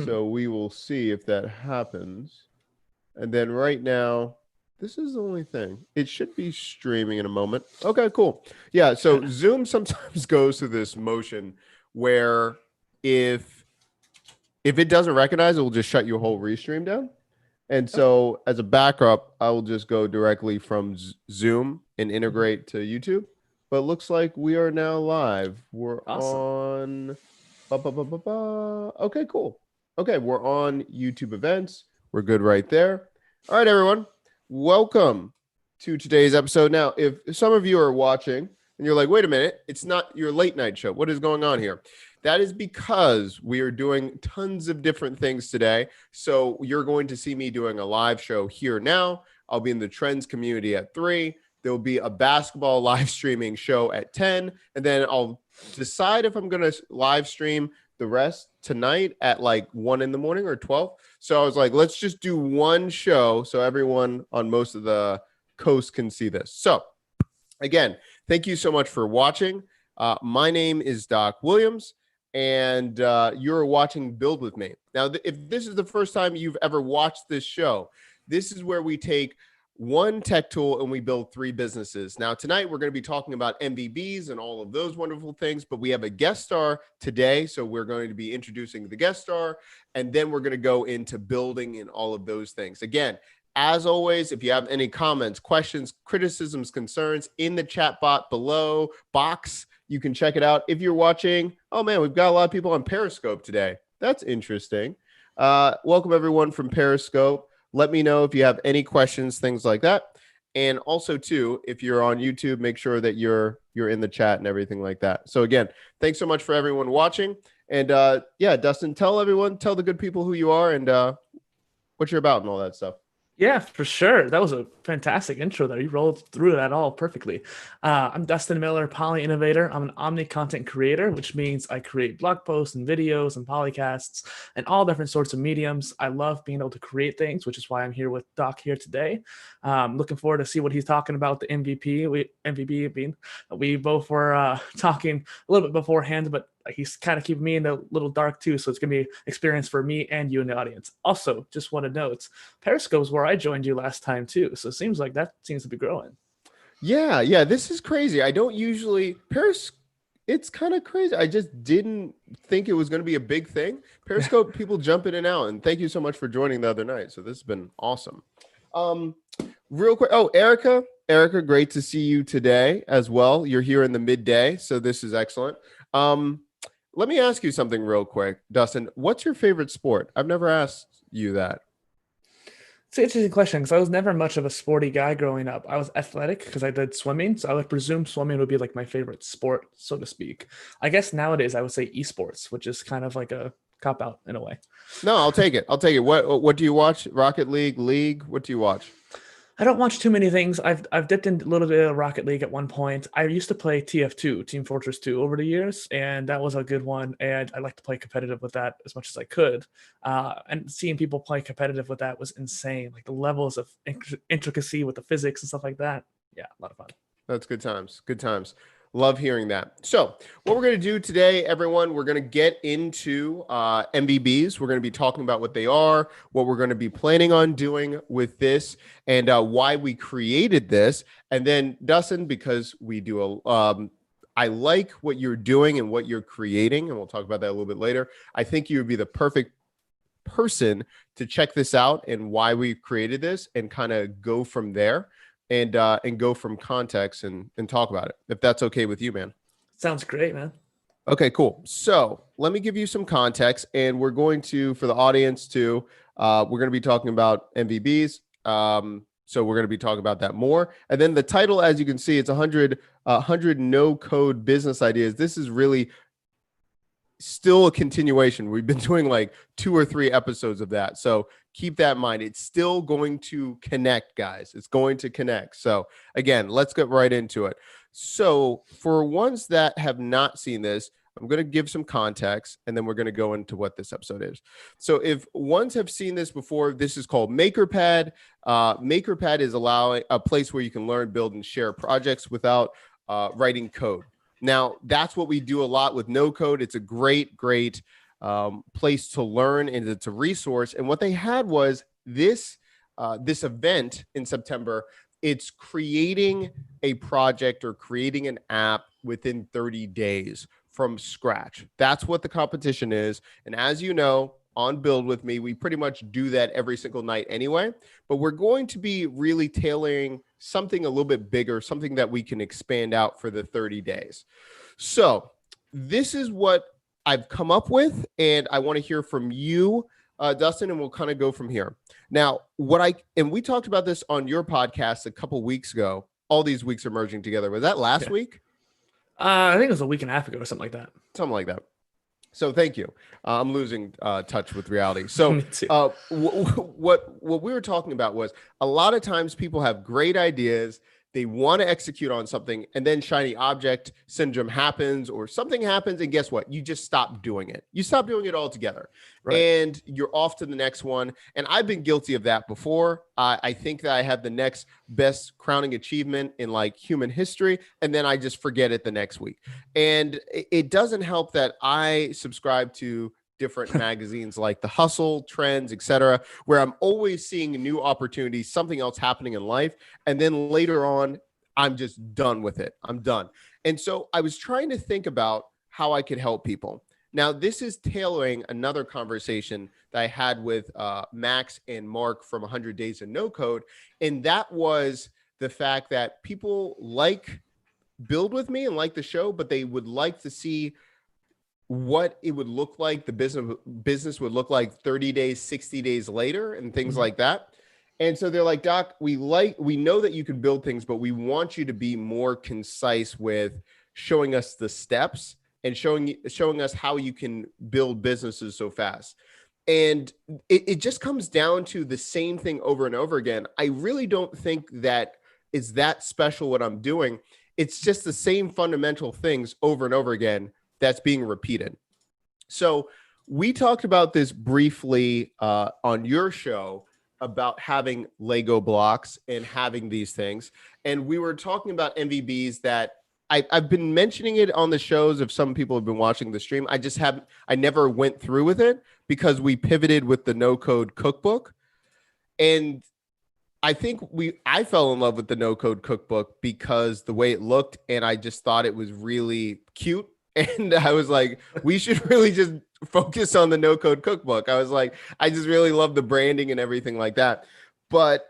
So we will see if that happens. And then right now, this is the only thing. It should be streaming in a moment. Okay, cool. Yeah, so Zoom sometimes goes through this motion where if it doesn't recognize it, will just shut your whole restream down. And so as a backup, I will just go directly from Zoom and integrate to YouTube. But it looks like we are now live. We're on. Okay, cool. Okay, we're on YouTube events. We're good right there. All right, everyone. Welcome to today's episode. Now, if some of you are watching and you're like, wait a minute, it's not your late night show. What is going on here? That is because we are doing tons of different things today. So you're going to see me doing a live show here now. I'll be in the trends community at 3. There'll be a basketball live streaming show at 10. And then I'll decide if I'm going to live stream the rest tonight at like 1 in the morning or 12. So I was like, let's just do one show so everyone on most of the coast can see this. So again, thank you so much for watching. My name is Doc Williams, and you're watching Build With Me. Now, if this is the first time you've ever watched this show, this is where we take one tech tool and we build 3 businesses. Now, tonight we're going to be talking about MVBs and all of those wonderful things, but we have a guest star today. So we're going to be introducing the guest star, and then we're going to go into building and all of those things. Again, as always, if you have any comments, questions, criticisms, concerns in the chat box, you can check it out. If you're watching, oh man, we've got a lot of people on Periscope today. That's interesting. Welcome everyone from Periscope. Let me know if you have any questions, things like that. And also too, if you're on YouTube, make sure that you're in the chat and everything like that. So again, thanks so much for everyone watching. And yeah, Dustin, tell the good people who you are and what you're about and all that stuff. Yeah, for sure. That was a fantastic intro there. You rolled through that all perfectly. I'm Dustin Miller, Poly Innovator. I'm an omni content creator, which means I create blog posts and videos and polycasts and all different sorts of mediums. I love being able to create things, which is why I'm here with Doc here today. Looking forward to see what he's talking about, the MVB being. We both were talking a little bit beforehand, but he's kind of keeping me in the little dark too, so it's gonna be an experience for me and you in the audience. Also, just want to note, Periscope is where I joined you last time too, so it seems like that seems to be growing. Yeah, this is crazy. I don't usually it's kind of crazy. I just didn't think it was going to be a big thing. Periscope people jump in and out, and thank you so much for joining the other night. So this has been awesome. Real quick. Oh, Erica, great to see you today as well. You're here in the midday, so this is excellent. Let me ask you something real quick, Dustin. What's your favorite sport? I've never asked you that. It's an interesting question because I was never much of a sporty guy growing up. I was athletic because I did swimming, so I would presume swimming would be like my favorite sport, so to speak. I guess nowadays I would say esports, which is kind of like a cop out in a way. No, I'll take it. What do you watch? Rocket League? What do you watch? I don't watch too many things. I've dipped in a little bit of Rocket League at one point. I used to play TF2, Team Fortress 2, over the years, and that was a good one. And I like to play competitive with that as much as I could. And seeing people play competitive with that was insane. Like the levels of intricacy with the physics and stuff like that. Yeah, a lot of fun. That's good times. Good times. Love hearing that. So what we're going to do today, everyone, we're going to get into MVBs. We're going to be talking about what they are, what we're going to be planning on doing with this, and why we created this. And then, Dustin, because we do I like what you're doing and what you're creating, and we'll talk about that a little bit later. I think you would be the perfect person to check this out and why we created this and kind of go from there. And go from context and talk about it, if that's okay with you, man. Sounds great, man. Okay, cool. So let me give you some context, and we're going to, for the audience too, we're going to be talking about MVBs. So we're going to be talking about that more. And then the title, as you can see, it's 100 no-code business ideas. This is really still a continuation. We've been doing like 2 or 3 episodes of that. So keep that in mind. It's still going to connect, guys. It's going to connect. So again, let's get right into it. So for ones that have not seen this, I'm going to give some context, and then we're going to go into what this episode is. So if ones have seen this before, this is called MakerPad. MakerPad is allowing a place where you can learn, build, and share projects without writing code. Now, that's what we do a lot with no code. It's a great place to learn, and it's a resource. And what they had was this event in September. It's creating a project or creating an app within 30 days from scratch. That's what the competition is. And as you know, on Build With Me, we pretty much do that every single night anyway. But we're going to be really tailoring something a little bit bigger, something that we can expand out for the 30 days. So this is what I've come up with, and I want to hear from you, Dustin, and we'll kind of go from here. Now, we talked about this on your podcast a couple weeks ago. All these weeks are merging together. Was that last week? I think it was a week and a half ago or something like that. Something like that. So thank you. I'm losing touch with reality. So what we were talking about was a lot of times people have great ideas. They want to execute on something, and then shiny object syndrome happens, or something happens, and guess what? You just stop doing it. You stop doing it altogether, right? And you're off to the next one. And I've been guilty of that before. I think that I have the next best crowning achievement in like human history, and then I just forget it the next week. And it doesn't help that I subscribe to different magazines like The Hustle, Trends, etc., where I'm always seeing new opportunities, something else happening in life. And then later on, I'm just done with it. I'm done. And so I was trying to think about how I could help people. Now, this is tailoring another conversation that I had with Max and Mark from 100 Days of No Code. And that was the fact that people like Build With Me and like the show, but they would like to see what it would look like, the business would look like 30 days, 60 days later, and things like that. And so they're like, Doc, we know that you can build things, but we want you to be more concise with showing us the steps and showing us how you can build businesses so fast. And it just comes down to the same thing over and over again. I really don't think that it's that special what I'm doing. It's just the same fundamental things over and over again that's being repeated. So we talked about this briefly on your show about having Lego blocks and having these things. And we were talking about MVBs that I've been mentioning it on the shows if some people have been watching the stream. I never went through with it because we pivoted with the no code cookbook. And I think I fell in love with the no code cookbook because the way it looked, and I just thought it was really cute. And I was like, we should really just focus on the no code cookbook. I was like, I just really love the branding and everything like that. But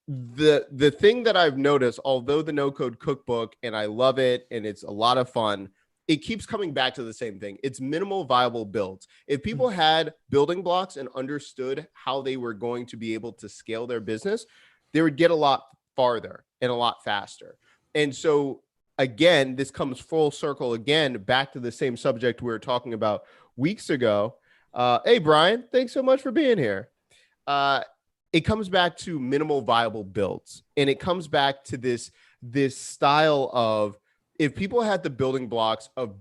the thing that I've noticed, although the no code cookbook, and I love it and it's a lot of fun, it keeps coming back to the same thing. It's minimal viable builds. If people had building blocks and understood how they were going to be able to scale their business, they would get a lot farther and a lot faster. And so again, this comes full circle again, back to the same subject we were talking about weeks ago. Hey, Brian, thanks so much for being here. It comes back to minimal viable builds. And it comes back to this style of, if people had the building blocks of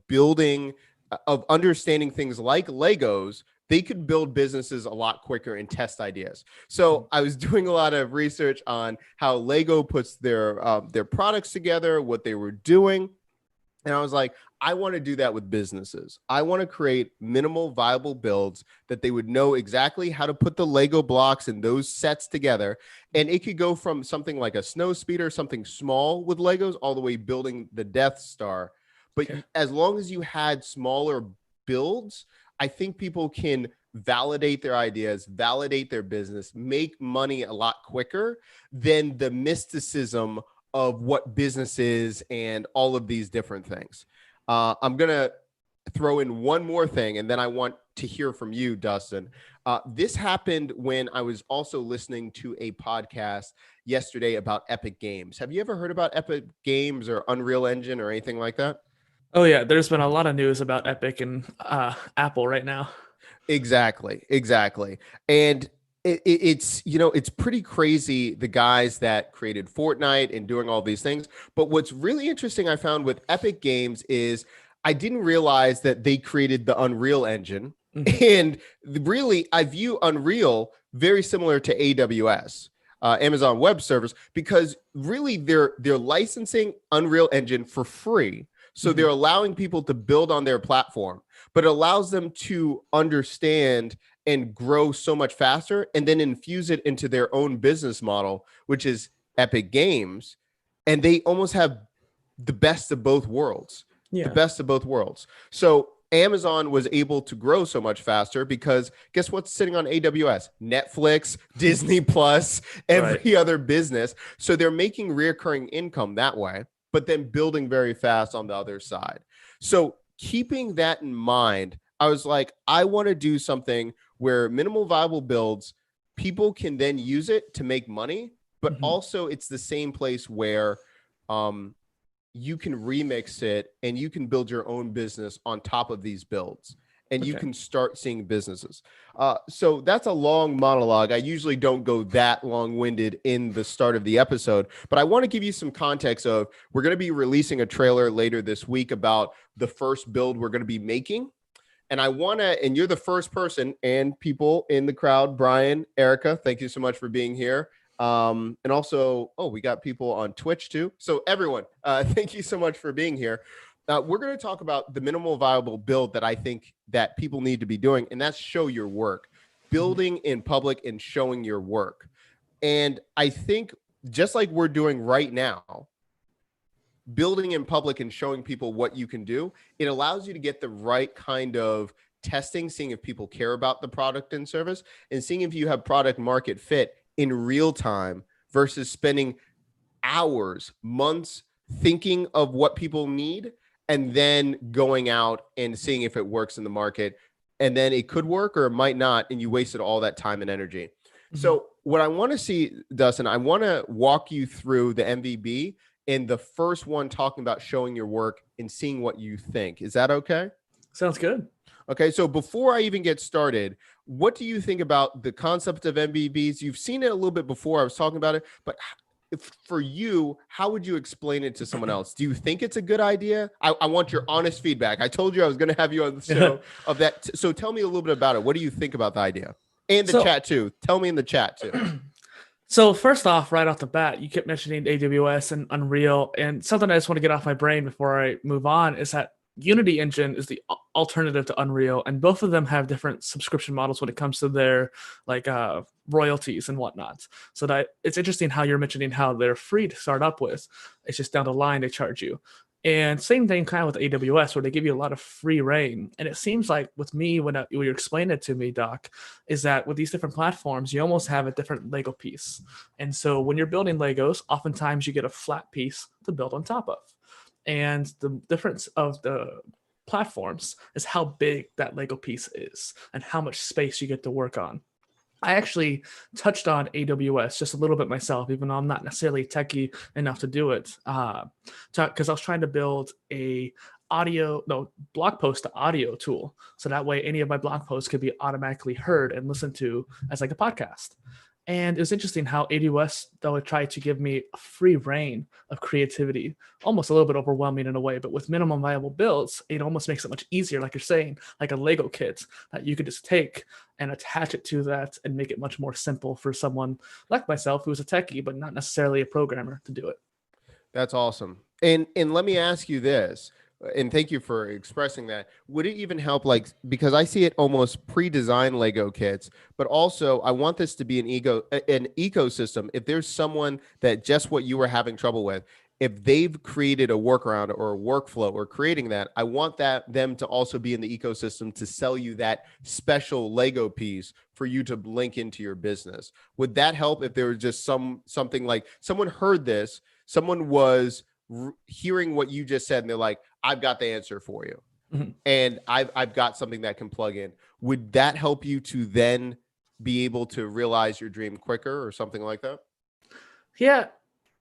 understanding things like Legos, they could build businesses a lot quicker and test ideas. So I was doing a lot of research on how Lego puts their products together, what they were doing. And I was like, I want to do that with businesses. I want to create minimal viable builds that they would know exactly how to put the Lego blocks and those sets together. And it could go from something like a snow speeder, something small with Legos, all the way building the Death Star. But as long as you had smaller builds, I think people can validate their ideas, validate their business, make money a lot quicker than the mysticism of what business is and all of these different things. I'm going to throw in one more thing, and then I want to hear from you, Dustin. This happened when I was also listening to a podcast yesterday about Epic Games. Have you ever heard about Epic Games or Unreal Engine or anything like that? Oh, yeah. There's been a lot of news about Epic and Apple right now. Exactly. And it's pretty crazy, the guys that created Fortnite and doing all these things. But what's really interesting I found with Epic Games is I didn't realize that they created the Unreal Engine. And really, I view Unreal very similar to AWS. Amazon Web Service, because really they're licensing Unreal Engine for free So they're allowing people to build on their platform, but it allows them to understand and grow so much faster and then infuse it into their own business model, which is Epic Games. And they almost have the best of both worlds, the Yeah. best of both worlds. So Amazon was able to grow so much faster because guess what's sitting on AWS? Netflix, Disney Plus, every other business. So they're making reoccurring income that way, but then building very fast on the other side. So keeping that in mind, I was like, I want to do something where minimal viable builds, people can then use it to make money, but also it's the same place where you can remix it and you can build your own business on top of these builds and you can start seeing businesses. So that's a long monologue. I usually don't go that long-winded in the start of the episode, but I want to give you some context of we're going to be releasing a trailer later this week about the first build we're going to be making. And I want to, and you're the first person and people in the crowd, Brian, Erica, thank you so much for being here. And also, we got people on Twitch too. So everyone, thank you so much for being here. We're going to talk about the minimal viable build that I think that people need to be doing, and that's show your work, building in public and showing your work. And I think just like we're doing right now, building in public and showing people what you can do, it allows you to get the right kind of testing, seeing if people care about the product and service, and seeing if you have product market fit in real time versus spending hours, months thinking of what people need and then going out and seeing if it works in the market. And then it could work or it might not, and you wasted all that time and energy. So what I want to see, Dustin, I want to walk you through the MVB and the first one talking about showing your work and seeing what you think. Is that okay? Sounds good. Okay, so before I even get started, what do you think about the concept of MVBs? You've seen it a little bit before. I was talking about it, but for you, how would you explain it to someone else? Do you think it's a good idea? I want your honest feedback. I told you I was going to have you on the show of that. So tell me a little bit about it. What do you think about the idea? And the chat too. Tell me in the chat too. So first off, right off the bat, you kept mentioning AWS and Unreal, and something I just want to get off my brain before I move on is that Unity Engine is the alternative to Unreal, and both of them have different subscription models when it comes to their royalties and whatnot. So that it's interesting how you're mentioning how they're free to start up with. It's just down the line they charge you. And same thing kind of with AWS, where they give you a lot of free reign. And it seems like with me, when you explain it to me, Doc, is that with these different platforms, you almost have a different Lego piece. And so when you're building Legos, oftentimes you get a flat piece to build on top of. And the difference of the platforms is how big that Lego piece is and how much space you get to work on. I actually touched on AWS just a little bit myself, even though I'm not necessarily techie enough to do it, because I was trying to build a blog post to audio tool. So that way any of my blog posts could be automatically heard and listened to as like a podcast. And it was interesting how AWS, though, it tried to give me a free reign of creativity, almost a little bit overwhelming in a way, but with minimum viable builds, it almost makes it much easier, like you're saying, like a Lego kit that you could just take and attach it to that and make it much more simple for someone like myself who's a techie, but not necessarily a programmer to do it. That's awesome. And let me ask you this, and thank you for expressing that. Would it even help, like, because I see it almost pre-designed Lego kits, but also I want this to be an ecosystem. If there's someone that just what you were having trouble with, if they've created a workaround or a workflow or creating that, I want them to also be in the ecosystem to sell you that special Lego piece for you to link into your business. Would that help if there was just something like someone heard this, someone was hearing what you just said and they're like, I've got the answer for you. Mm-hmm. And I've got something that can plug in. Would that help you to then be able to realize your dream quicker or something like that? Yeah.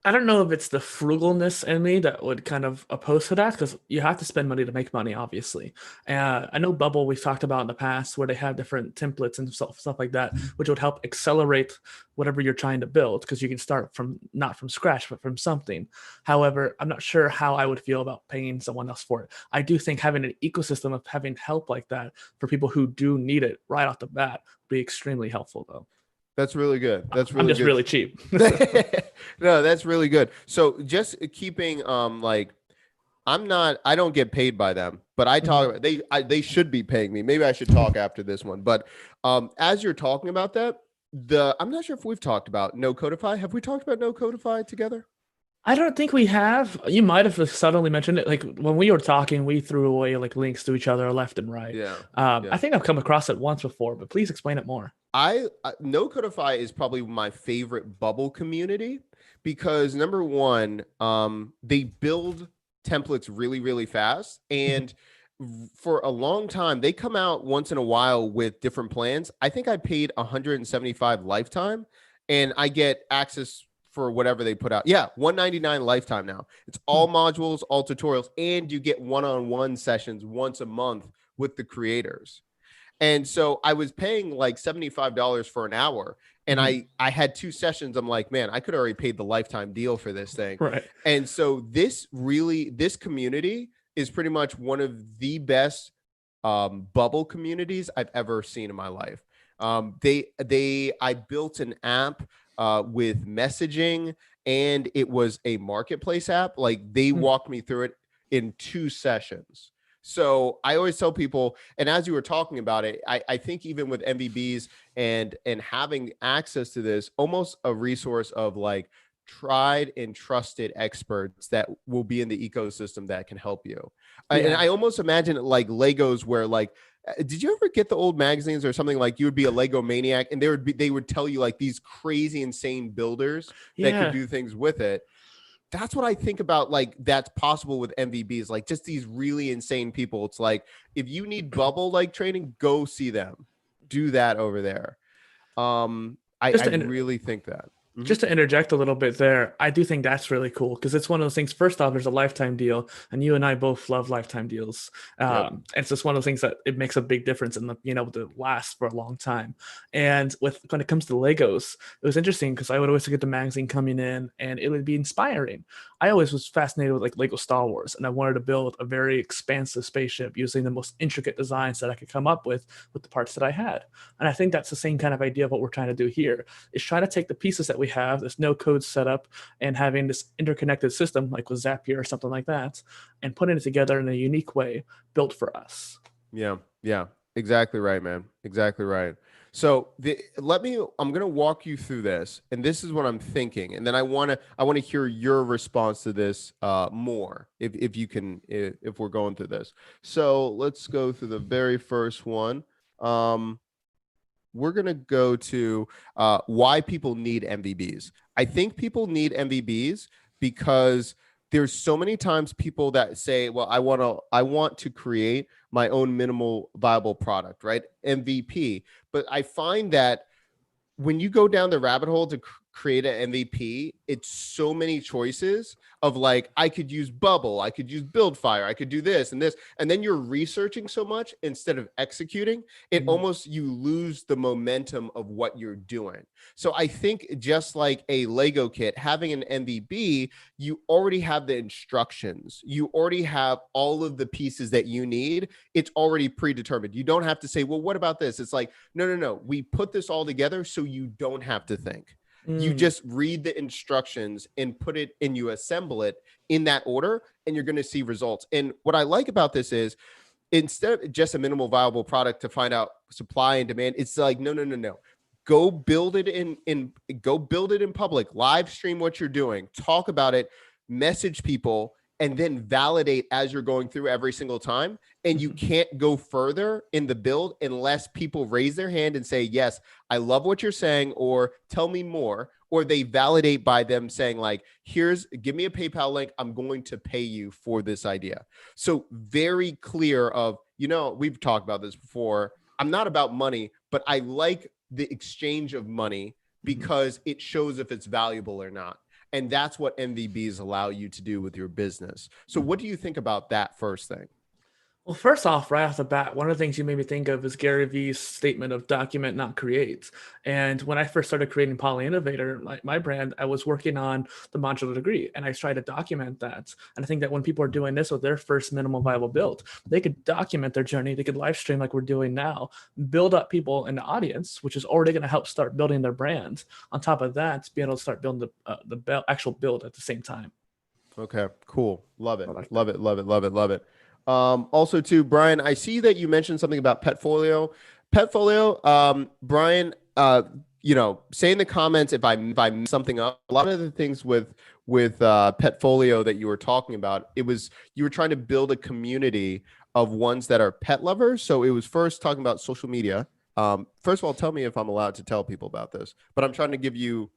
I don't know if it's the frugalness in me that would kind of oppose to that, because you have to spend money to make money, obviously. I know Bubble we've talked about in the past where they have different templates and stuff like that, which would help accelerate whatever you're trying to build, because you can start from not from scratch, but from something. However, I'm not sure how I would feel about paying someone else for it. I do think having an ecosystem of having help like that for people who do need it right off the bat would be extremely helpful, though. That's really good. I'm just really cheap. No, that's really good. So just keeping I'm I don't get paid by them, but I talk Mhm. about they should be paying me. Maybe I should talk after this one. But as you're talking about that, I'm not sure if we've talked about No Codify. Have we talked about No Codify together? I don't think we have. You might have subtly mentioned it. Like when we were talking, we threw away like links to each other left and right. Yeah. I Yeah. think I've come across it once before, but please explain it more. No Codify is probably my favorite bubble community because number one, they build templates really, really fast. And for a long time, they come out once in a while with different plans. I think I paid 175 lifetime and I get access for whatever they put out. Yeah, 199 lifetime now. It's all modules, all tutorials, and you get one-on-one sessions once a month with the creators. And so I was paying like $75 for an hour. And Mhm. I had two sessions. I'm like, man, I could already paid the lifetime deal for this thing. Right. And so this community is pretty much one of the best bubble communities I've ever seen in my life. I built an app with messaging, and it was a marketplace app. Like they Mm. walked me through it in two sessions. So I always tell people, and as you were talking about it, I think even with MVBs and having access to this, almost a resource of like tried and trusted experts that will be in the ecosystem that can help you. And Yeah. I almost imagine it like Legos where like did you ever get the old magazines or something like you would be a Lego maniac and they would tell you like these crazy insane builders that could Yeah. do things with it. That's what I think about like that's possible with MVBs, like just these really insane people. It's like if you need bubble like training, go see them. Do that over there. Just I to really think that. Mhm. Just to interject a little bit there, I do think that's really cool because it's one of those things. First off, there's a lifetime deal, and you and I both love lifetime deals. Yep. It's just one of those things that it makes a big difference in the to last for a long time. And with when it comes to Legos, it was interesting because I would always get the magazine coming in, and it would be inspiring. I always was fascinated with like Lego Star Wars, and I wanted to build a very expansive spaceship using the most intricate designs that I could come up with the parts that I had. And I think that's the same kind of idea of what we're trying to do here is try to take the pieces that we have, this no code setup, and having this interconnected system like with Zapier or something like that, and putting it together in a unique way built for us. Yeah. Yeah. Exactly right, man. Exactly right. So I'm gonna walk you through this, and this is what I'm thinking, and then I wanna hear your response to this more, if you can, if we're going through this. So let's go through the very first one. Um, we're going to go to why people need MVBs. I think people need MVBs because there's so many times people that say, well, I want to create my own minimal viable product, right? MVP. But I find that when you go down the rabbit hole to create an MVP, it's so many choices of like, I could use Bubble, I could use Buildfire, I could do this and this. And then you're researching so much instead of executing, it Mhm. almost you lose the momentum of what you're doing. So I think just like a Lego kit, having an MVP, you already have the instructions, you already have all of the pieces that you need. It's already predetermined. You don't have to say, well, what about this? It's like, no, no, no. We put this all together so you don't have to think. You Mm. just read the instructions and put it and you assemble it in that order, and you're going to see results. And what I like about this is instead of just a minimal viable product to find out supply and demand, it's like, no, no, no, no. Go build it go build it in public, live stream what you're doing, talk about it, message people, and then validate as you're going through every single time. And you Mhm. can't go further in the build unless people raise their hand and say, yes, I love what you're saying, or tell me more, or they validate by them saying like, give me a PayPal link. I'm going to pay you for this idea. So very clear of, we've talked about this before. I'm not about money, but I like the exchange of money Mhm. because it shows if it's valuable or not. And that's what MVBs allow you to do with your business. So what do you think about that first thing? Well, first off, right off the bat, one of the things you made me think of is Gary Vee's statement of document, not create. And when I first started creating Poly Innovator, my brand, I was working on the modular degree and I tried to document that. And I think that when people are doing this with their first minimal viable build, they could document their journey. They could live stream like we're doing now, build up people in the audience, which is already going to help start building their brand. On top of that, be able to start building the actual build at the same time. Okay, cool. Love I it. like that. Love it. Love it. Love it. Love it. Also too, Brian, I see that you mentioned something about Petfolio. Petfolio, Brian, say in the comments if I mess something up. A lot of the things with Petfolio that you were talking about, it was you were trying to build a community of ones that are pet lovers. So it was first talking about social media. First of all, tell me if I'm allowed to tell people about this, but I'm trying to give you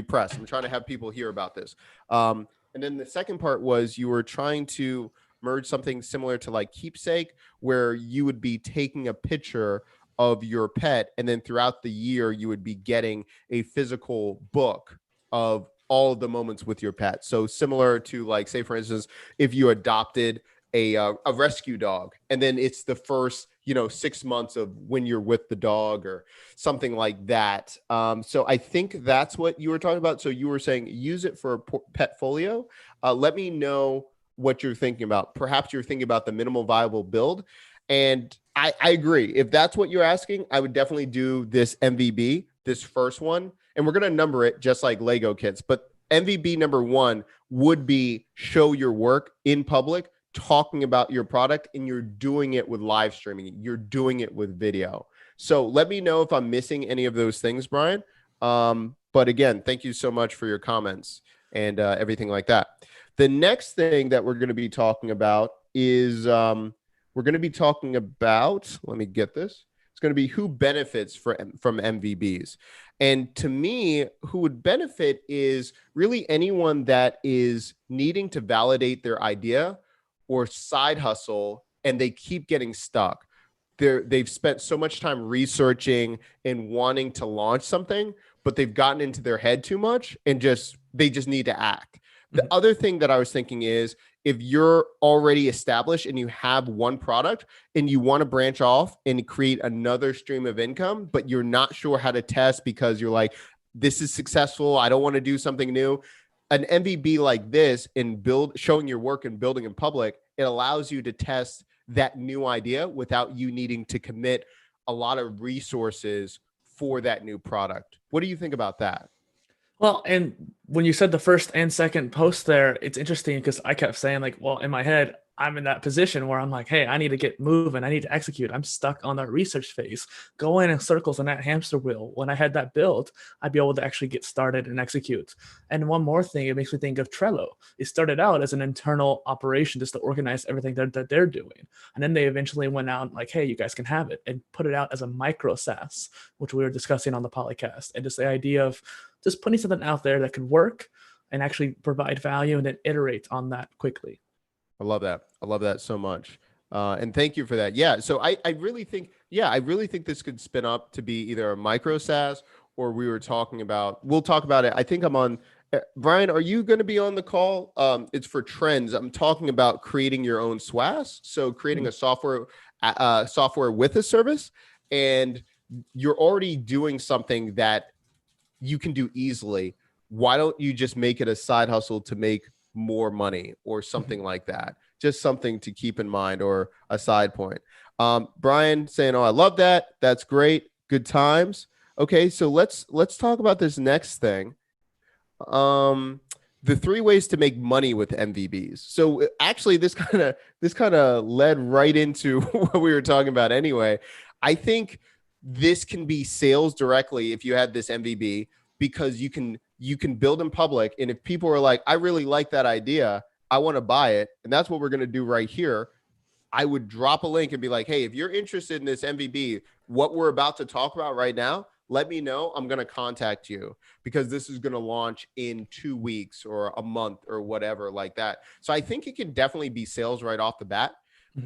press. I'm trying to have people hear about this. And then the second part was you were trying to merge something similar to like Keepsake, where you would be taking a picture of your pet, and then throughout the year, you would be getting a physical book of all of the moments with your pet. So similar to like, say, for instance, if you adopted a rescue dog, and then it's the first 6 months of when you're with the dog or something like that. So I think that's what you were talking about. So you were saying use it for Petfolio. Let me know what you're thinking about. Perhaps you're thinking about the minimal viable build. And I agree. If that's what you're asking, I would definitely do this MVB, this first one. And we're going to number it just like Lego kits. But MVB number one would be show your work in public, talking about your product, and you're doing it with live streaming. You're doing it with video. So let me know if I'm missing any of those things, Brian. But again, thank you so much for your comments and everything like that. The next thing that we're going to be talking about is we're going to be talking about, let me get this. It's going to be who benefits from MVBs. And to me, who would benefit is really anyone that is needing to validate their idea or side hustle, and they keep getting stuck. They've spent so much time researching and wanting to launch something, but they've gotten into their head too much and they just need to act. The other thing that I was thinking is if you're already established and you have one product and you want to branch off and create another stream of income, but you're not sure how to test because you're like, this is successful, I don't want to do something new. An MVB like this and showing your work and building in public, it allows you to test that new idea without you needing to commit a lot of resources for that new product. What do you think about that? Well, and when you said the first and second post there, it's interesting because I kept saying, like, well, in my head, I'm in that position where I'm like, hey, I need to get moving. I need to execute. I'm stuck on that research phase, going in circles on that hamster wheel. When I had that build, I'd be able to actually get started and execute. And one more thing, it makes me think of Trello. It started out as an internal operation just to organize everything that they're doing. And then they eventually went out like, hey, you guys can have it, and put it out as a micro SaaS, which we were discussing on the podcast. And just the idea of just putting something out there that could work and actually provide value and then iterate on that quickly. I love that. I love that so much. And thank you for that. Yeah. So I really think this could spin up to be either a micro SaaS or we'll talk about it. I think I'm on, Brian, are you going to be on the call? It's for trends. I'm talking about creating your own SWAS. So creating a software with a service, and you're already doing something that you can do easily. Why don't you just make it a side hustle to make more money or something like that? Just something to keep in mind or a side point. Brian saying, "Oh, I love that. That's great. Good times." Okay, so let's talk about this next thing. The 3 ways to make money with MVBs. So actually, this kind of led right into what we were talking about anyway. I think this can be sales directly if you had this MVB, because you can build in public, and if people are like, I really like that idea, I want to buy it, and that's what we're going to do right here. I would drop a link and be like, hey, if you're interested in this MVB, what we're about to talk about right now, let me know. I'm going to contact you because this is going to launch in 2 weeks or a month or whatever like that. So I think it can definitely be sales right off the bat.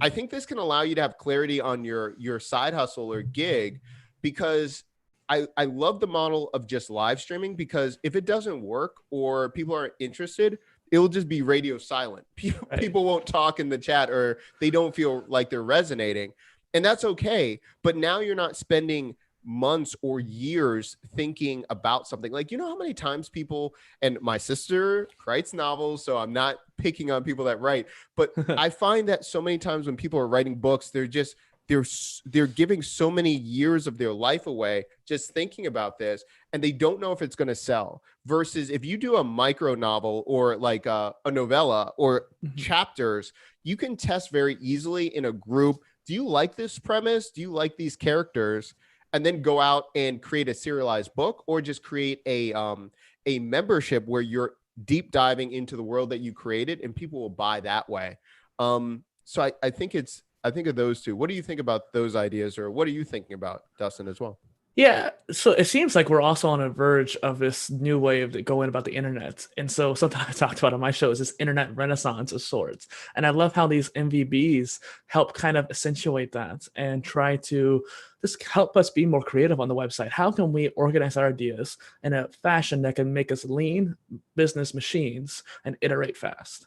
I think this can allow you to have clarity on your side hustle or gig, because I love the model of just live streaming, because if it doesn't work or people aren't interested, it will just be radio silent. People won't talk in the chat, or they don't feel like they're resonating, and that's okay. But now you're not spending months or years thinking about something. Like, you know how many times people, and my sister writes novels, so I'm not picking on people that write, but I find that so many times when people are writing books, they're just they're giving so many years of their life away just thinking about this, and they don't know if it's going to sell. Versus if you do a micro novel or like a novella or chapters, you can test very easily in a group. Do you like this premise? Do you like these characters? And then go out and create a serialized book, or just create a membership where you're deep diving into the world that you created, and people will buy that way. So I think of those two. What do you think about those ideas, or what are you thinking about, Dustin, as well? Yeah, so it seems like we're also on a verge of this new way of going about the internet. And so something I talked about on my show is this internet renaissance of sorts. And I love how these MVBs help kind of accentuate that and try to just help us be more creative on the website. How can we organize our ideas in a fashion that can make us lean business machines and iterate fast?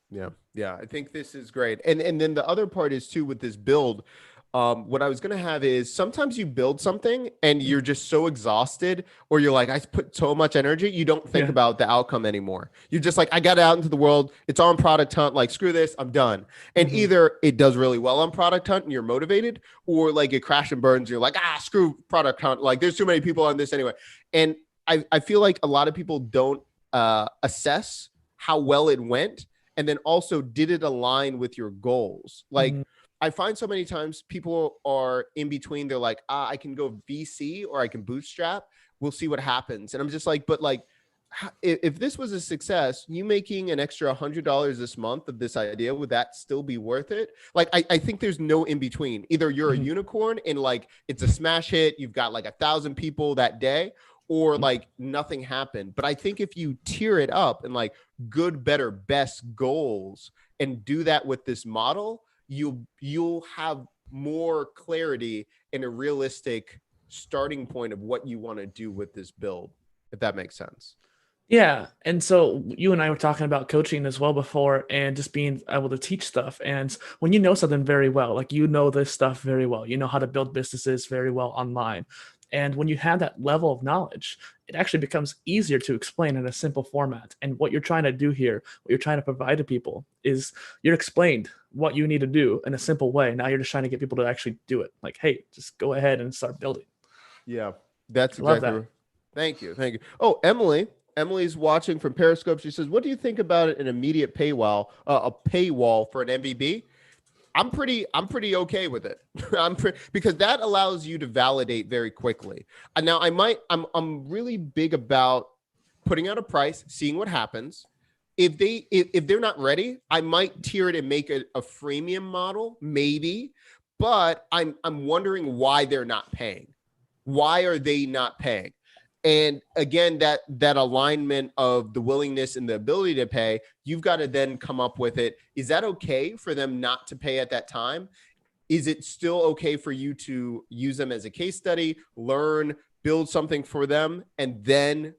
Yeah, I think this is great. And then the other part is too, with this build, what I was going to have is, sometimes you build something and you're just so exhausted, or you're like, I put so much energy, you don't think about the outcome anymore. You're just like, I got it out into the world. It's on Product Hunt. Like, screw this, I'm done. And either it does really well on Product Hunt and you're motivated, or like it crash and burns. You're like, screw Product Hunt. Like, there's too many people on this anyway. And I feel like a lot of people don't assess how well it went. And then also, did it align with your goals? Like, I find so many times people are in between. They're like, I can go VC or I can bootstrap. We'll see what happens. And I'm just like, but like, if this was a success, you making an extra $100 this month of this idea, would that still be worth it? Like, I think there's no in between. Either you're a unicorn and like it's a smash hit, you've got like 1,000 people that day, or like nothing happened. But I think if you tier it up and like good, better, best goals, and do that with this model, you'll have more clarity and a realistic starting point of what you want to do with this build, if that makes sense. Yeah. And so you and I were talking about coaching as well before, and just being able to teach stuff. And when you know something very well, like you know this stuff very well, you know how to build businesses very well online. And when you have that level of knowledge, it actually becomes easier to explain in a simple format. And what you're trying to do here, what you're trying to provide to people, is you're explained what you need to do in a simple way. Now you're just trying to get people to actually do it. Like, hey, just go ahead and start building. Yeah, that's Love exactly that. right. Thank you. Thank you. Oh, Emily's watching from Periscope. She says, what do you think about an immediate paywall, a paywall for an MVB? I'm pretty okay with it. Because that allows you to validate very quickly. And now I'm really big about putting out a price, seeing what happens. If they're not ready, I might tier it and make it a freemium model, maybe. But I'm wondering why they're not paying. Why are they not paying? And again, that alignment of the willingness and the ability to pay, you've got to then come up with it. Is that okay for them not to pay at that time? Is it still okay for you to use them as a case study, learn, build something for them, and then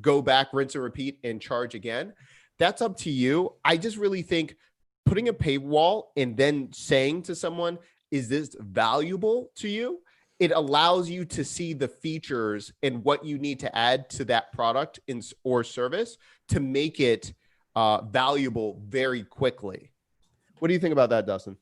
go back, rinse and repeat, and charge again? That's up to you. I just really think putting a paywall and then saying to someone, is this valuable to you? It allows you to see the features and what you need to add to that product or service to make it valuable very quickly. What do you think about that, Dustin?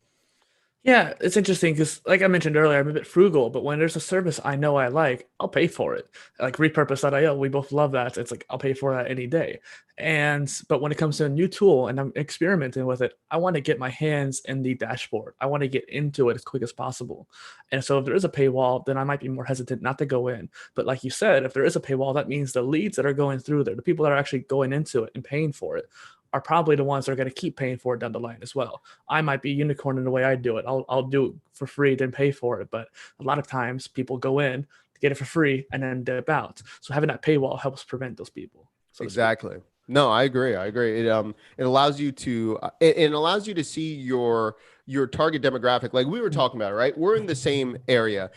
Yeah, it's interesting because, like I mentioned earlier, I'm a bit frugal, but when there's a service I know I like, I'll pay for it. Like repurpose.io, we both love that. It's like I'll pay for that any day. But when it comes to a new tool and I'm experimenting with it, I want to get my hands in the dashboard. I want to get into it as quick as possible. And so if there is a paywall, then I might be more hesitant not to go in. But like you said, if there is a paywall, that means the leads that are going through there, the people that are actually going into it and paying for it, are probably the ones that are going to keep paying for it down the line as well. I might be unicorn in the way I do it. I'll do it for free, then pay for it. But a lot of times people go in, get it for free, and then dip out. So having that paywall helps prevent those people. So Exactly. No, I agree. It allows you to it allows you to see your target demographic. Like we were talking about, right? We're in the same area.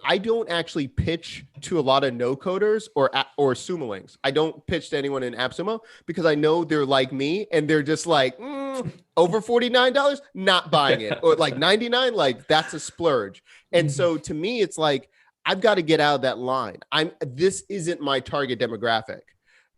I don't actually pitch to a lot of no coders or Sumalings. I don't pitch to anyone in AppSumo because I know they're like me and they're just like over $49, not buying it, or like 99, like that's a splurge. And so to me, it's like I've got to get out of that line. This isn't my target demographic.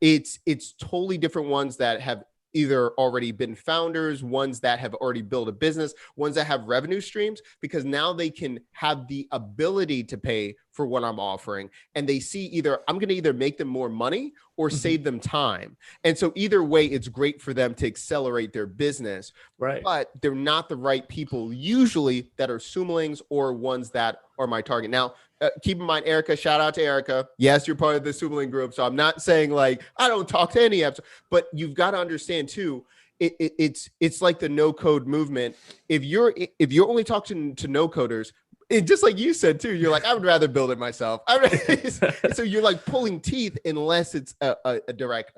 It's totally different ones that have either already been founders, ones that have already built a business, ones that have revenue streams, because now they can have the ability to pay for what I'm offering. And they see either I'm going to either make them more money or save them time. And so either way, it's great for them to accelerate their business, Right. but they're not the right people usually that are Sumlings or ones that are my target. Now, keep in mind, Erica, shout out to Erica. Yes, you're part of the Subling group. So I'm not saying like, I don't talk to any apps, but you've got to understand too, it's like the no code movement. If you're only talking to no coders, just like you said too, you're like, I would rather build it myself. So you're like pulling teeth unless it's a direct,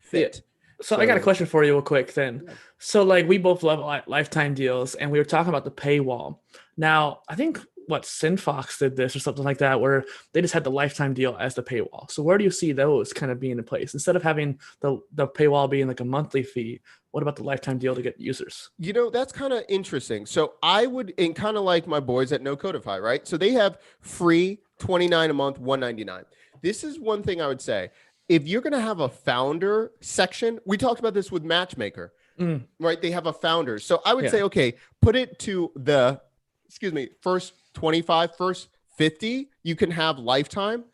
fit. So I got a question for you real quick then. Yeah. So like we both love lifetime deals, and we were talking about the paywall. Now, I think Synfox did this or something like that, where they just had the lifetime deal as the paywall. So where do you see those kind of being in place? Instead of having the paywall being like a monthly fee, what about the lifetime deal to get users? That's kind of interesting. So I would, and kind of like my boys at No Codify, right? So they have free $29 a month, $199. This is one thing I would say. If you're going to have a founder section, we talked about this with Matchmaker, right? They have a founder. So I would say, okay, put it to the, first 25, first 50, you can have lifetime.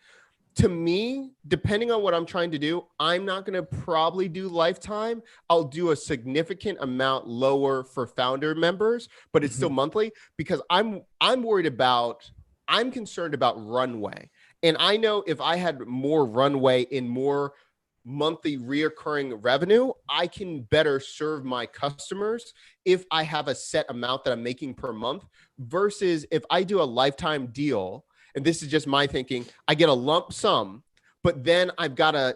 To me, depending on what I'm trying to do, I'm not going to probably do lifetime. I'll do a significant amount lower for founder members, but it's still monthly, because I'm concerned about runway. And I know if I had more runway in more monthly reoccurring revenue, I can better serve my customers if I have a set amount that I'm making per month, versus if I do a lifetime deal, and this is just my thinking, I get a lump sum, but then I've got to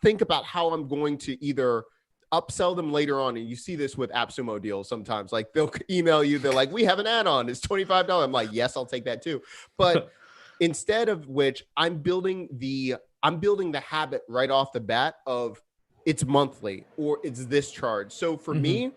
think about how I'm going to either upsell them later on. And you see this with AppSumo deals sometimes, like they'll email you, they're like, we have an add-on, it's $25. I'm like, yes, I'll take that too. But instead of which, I'm building the habit right off the bat of it's monthly or it's this charge. So for me,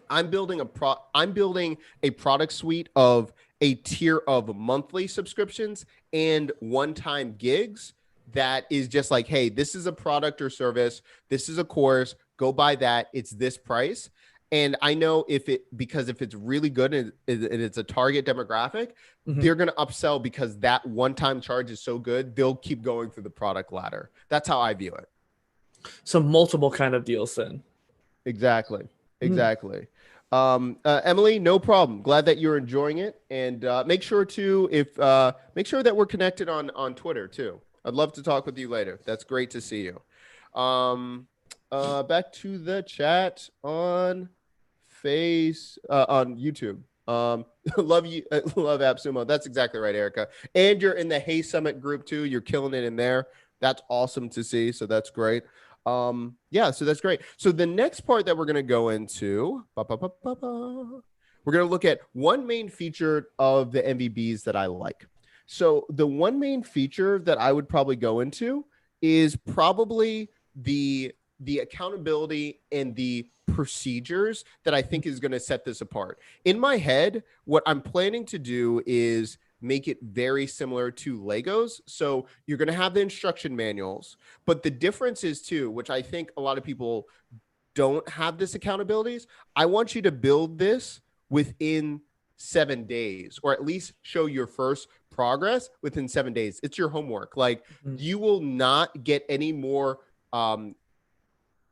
I'm building a product suite of a tier of monthly subscriptions and one-time gigs that is just like, hey, this is a product or service, this is a course, go buy that, it's this price. And I know because if it's really good and it's a target demographic, they're going to upsell, because that one-time charge is so good, they'll keep going through the product ladder. That's how I view it. So multiple kind of deals then. Exactly. Emily, no problem. Glad that you're enjoying it. And make sure that we're connected on Twitter too. I'd love to talk with you later. That's great to see you. Back to the chat on on YouTube. Love you. Love AppSumo. That's exactly right, Erica. And you're in the Hey Summit group too. You're killing it in there. That's awesome to see. So that's great. So that's great. So the next part that we're going to go into, we're going to look at one main feature of the MVBs that I like. So the one main feature that I would probably go into is probably the accountability and the procedures that I think is going to set this apart. In my head, what I'm planning to do is make it very similar to Legos. So you're going to have the instruction manuals, but the difference is too, which I think a lot of people don't have this accountabilities. I want you to build this within 7 days, or at least show your first progress within 7 days. It's your homework. Like you will not get any more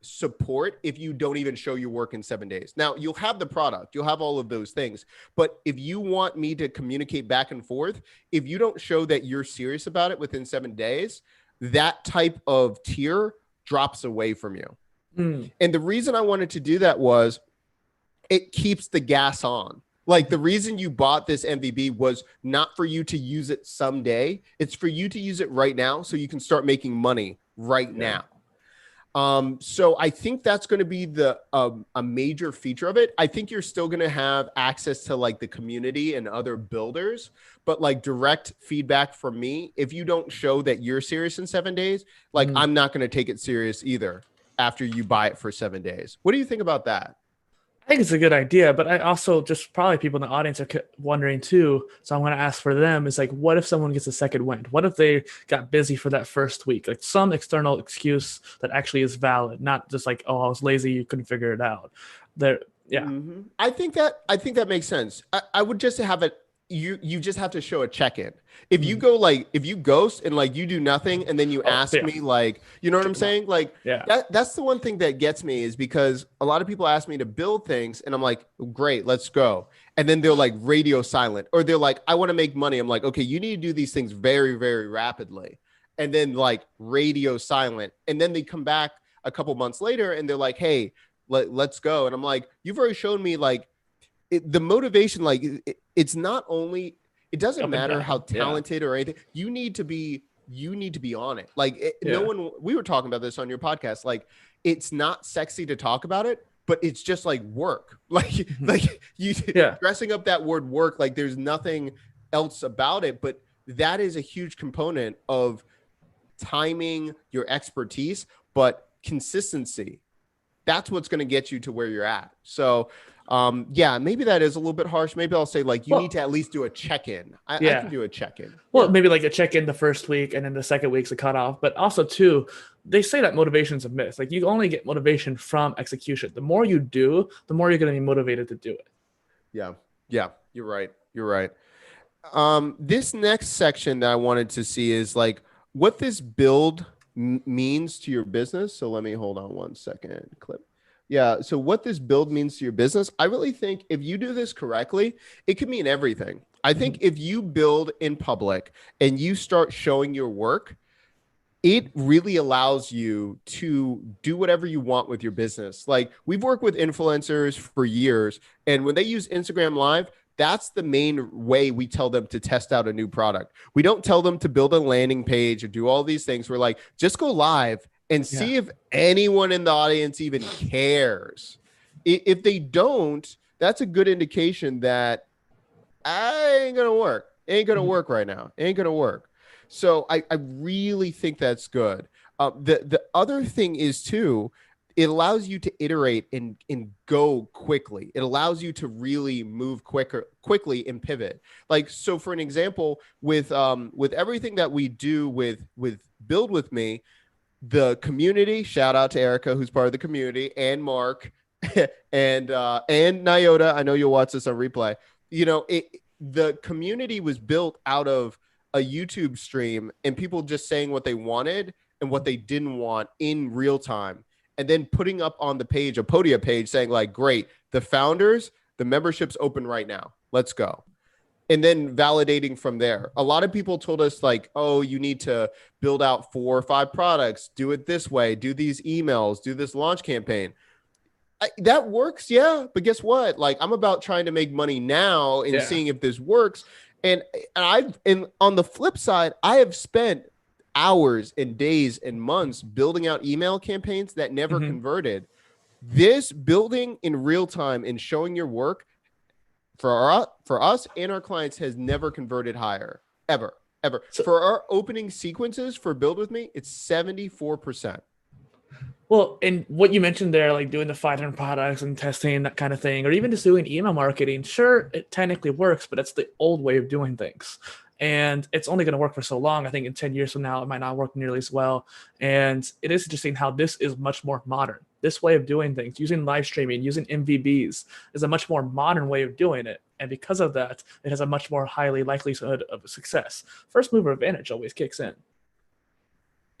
support if you don't even show your work in 7 days. Now you'll have the product, you'll have all of those things, but if you want me to communicate back and forth, if you don't show that you're serious about it within 7 days, that type of tier drops away from you. And the reason I wanted to do that was it keeps the gas on. Like the reason you bought this MVB was not for you to use it someday. It's for you to use it right now so you can start making money right now. So I think that's going to be a major feature of it. I think you're still going to have access to like the community and other builders, but like direct feedback from me, if you don't show that you're serious in 7 days, like I'm not going to take it serious either after you buy it for 7 days. What do you think about that? I think it's a good idea, but I also just probably people in the audience are wondering too. So I'm going to ask for them is like, what if someone gets a second wind? What if they got busy for that first week? Like some external excuse that actually is valid, not just like, oh, I was lazy, you couldn't figure it out. There, yeah, I think that makes sense. I would just have it. You just have to show a check-in. If you mhm, go like if you ghost and like you do nothing and then you oh ask yeah, me like you know what check I'm them out. saying like Yeah, that's the one thing that gets me is because a lot of people ask me to build things and I'm like great let's go and then they're like radio silent or they're like I want to make money. I'm like okay you need to do these things very very rapidly and then like radio silent and then they come back a couple months later and they're like hey let's go and I'm like you've already shown me like the motivation like it's not only it doesn't up and matter how down. Yeah, talented or anything you need to be on it like no yeah, one we were talking about this on your podcast like it's not sexy to talk about it but it's just like work mhm, like you yeah. dressing up that word work like there's nothing else about it but that is a huge component of timing your expertise but consistency that's what's going to get you to where you're at. So, yeah, maybe that is a little bit harsh. Maybe I'll say like you need to Well, at least do a check-in. I can yeah. do a check-in. Well, Yeah. maybe like a check in the first week and then the second week's a cutoff. But also, too, they say that motivation's a myth. Like you only get motivation from execution. The more you do, the more you're going to be motivated to do it. Yeah. Yeah. You're right. You're right. This next section that I wanted to see is like what this build means to your business. So let me hold on one second. Clip. Yeah. So what this build means to your business, I really think if you do this correctly, it could mean everything. I think Mhm. if you build in public and you start showing your work, it really allows you to do whatever you want with your business. Like we've worked with influencers for years, and when they use Instagram Live, that's the main way we tell them to test out a new product. We don't tell them to build a landing page or do all these things. We're like, just go live and Yeah. see if anyone in the audience even cares. If they don't, that's a good indication that I ain't gonna work. Ain't gonna Mhm. work right now. Ain't gonna work. So I really think that's good. The other thing is too, it allows you to iterate and go quickly. It allows you to really move quickly and pivot. Like so, for an example, with everything that we do with Build with Me, the community. Shout out to Erica, who's part of the community, and Mark, and Nyota. I know you'll watch this on replay. You know, the community was built out of a YouTube stream and people just saying what they wanted and what they didn't want in real time, and then putting up on the page a Podia page saying like, "Great, the founders, the membership's open right now. Let's go." And then validating from there. A lot of people told us like, oh, you need to build out 4 or 5 products, do it this way, do these emails, do this launch campaign. That works, yeah. But guess what? Like, I'm about trying to make money now and Yeah. seeing if this works. And on the flip side, I have spent hours and days and months building out email campaigns that never Hmm. converted. This building in real time and showing your work for us and our clients has never converted higher ever So, for our opening sequences for Build With Me it's 74%. well, and what you mentioned there, like doing the 500 products and testing that kind of thing, or even just doing email marketing, sure, it technically works, but it's the old way of doing things. And it's only going to work for so long. I think in 10 years from now, it might not work nearly as well. And it is interesting how this is much more modern. This way of doing things, using live streaming, using MVBs, is a much more modern way of doing it. And because of that, it has a much more highly likelihood of success. First mover advantage always kicks in.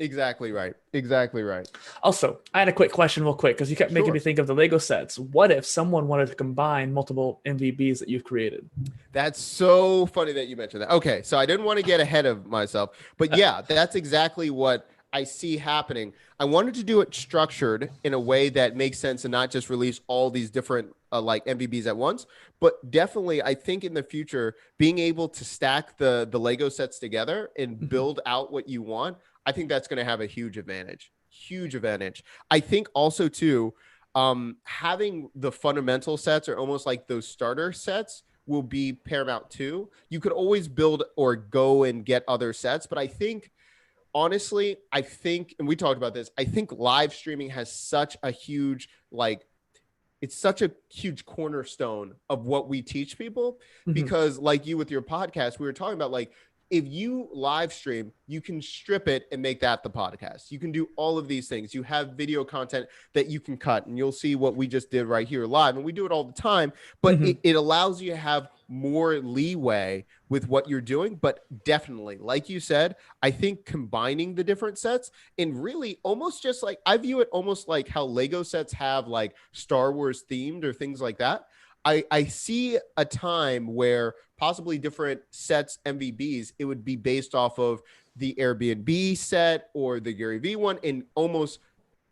Exactly right, exactly right. Also, I had a quick question, real quick, because you kept making me Sure. think of the Lego sets. What if someone wanted to combine multiple MVBs that you've created? That's so funny that you mentioned that. Okay, so I didn't want to get ahead of myself, but yeah, that's exactly what I see happening. I wanted to do it structured in a way that makes sense and not just release all these different like MVBs at once, but definitely I think in the future being able to stack the Lego sets together and Mhm. build out what you want, I think that's going to have a huge advantage. Huge advantage. I think also too having the fundamental sets are almost like those starter sets will be paramount too. You could always build or go and get other sets, but I think honestly, I think, and we talked about this, I think live streaming has such a huge like it's such a huge cornerstone of what we teach people, Mhm. because like you with your podcast, we were talking about like, if you live stream, you can strip it and make that the podcast. You can do all of these things. You have video content that you can cut, and you'll see what we just did right here live. And we do it all the time, but Mhm. it allows you to have more leeway with what you're doing. But definitely, like you said, I think combining the different sets, and really almost just like, I view it almost like how Lego sets have like Star Wars themed or things like that. I see a time where possibly different sets, MVBs, it would be based off of the Airbnb set or the Gary Vee one, and almost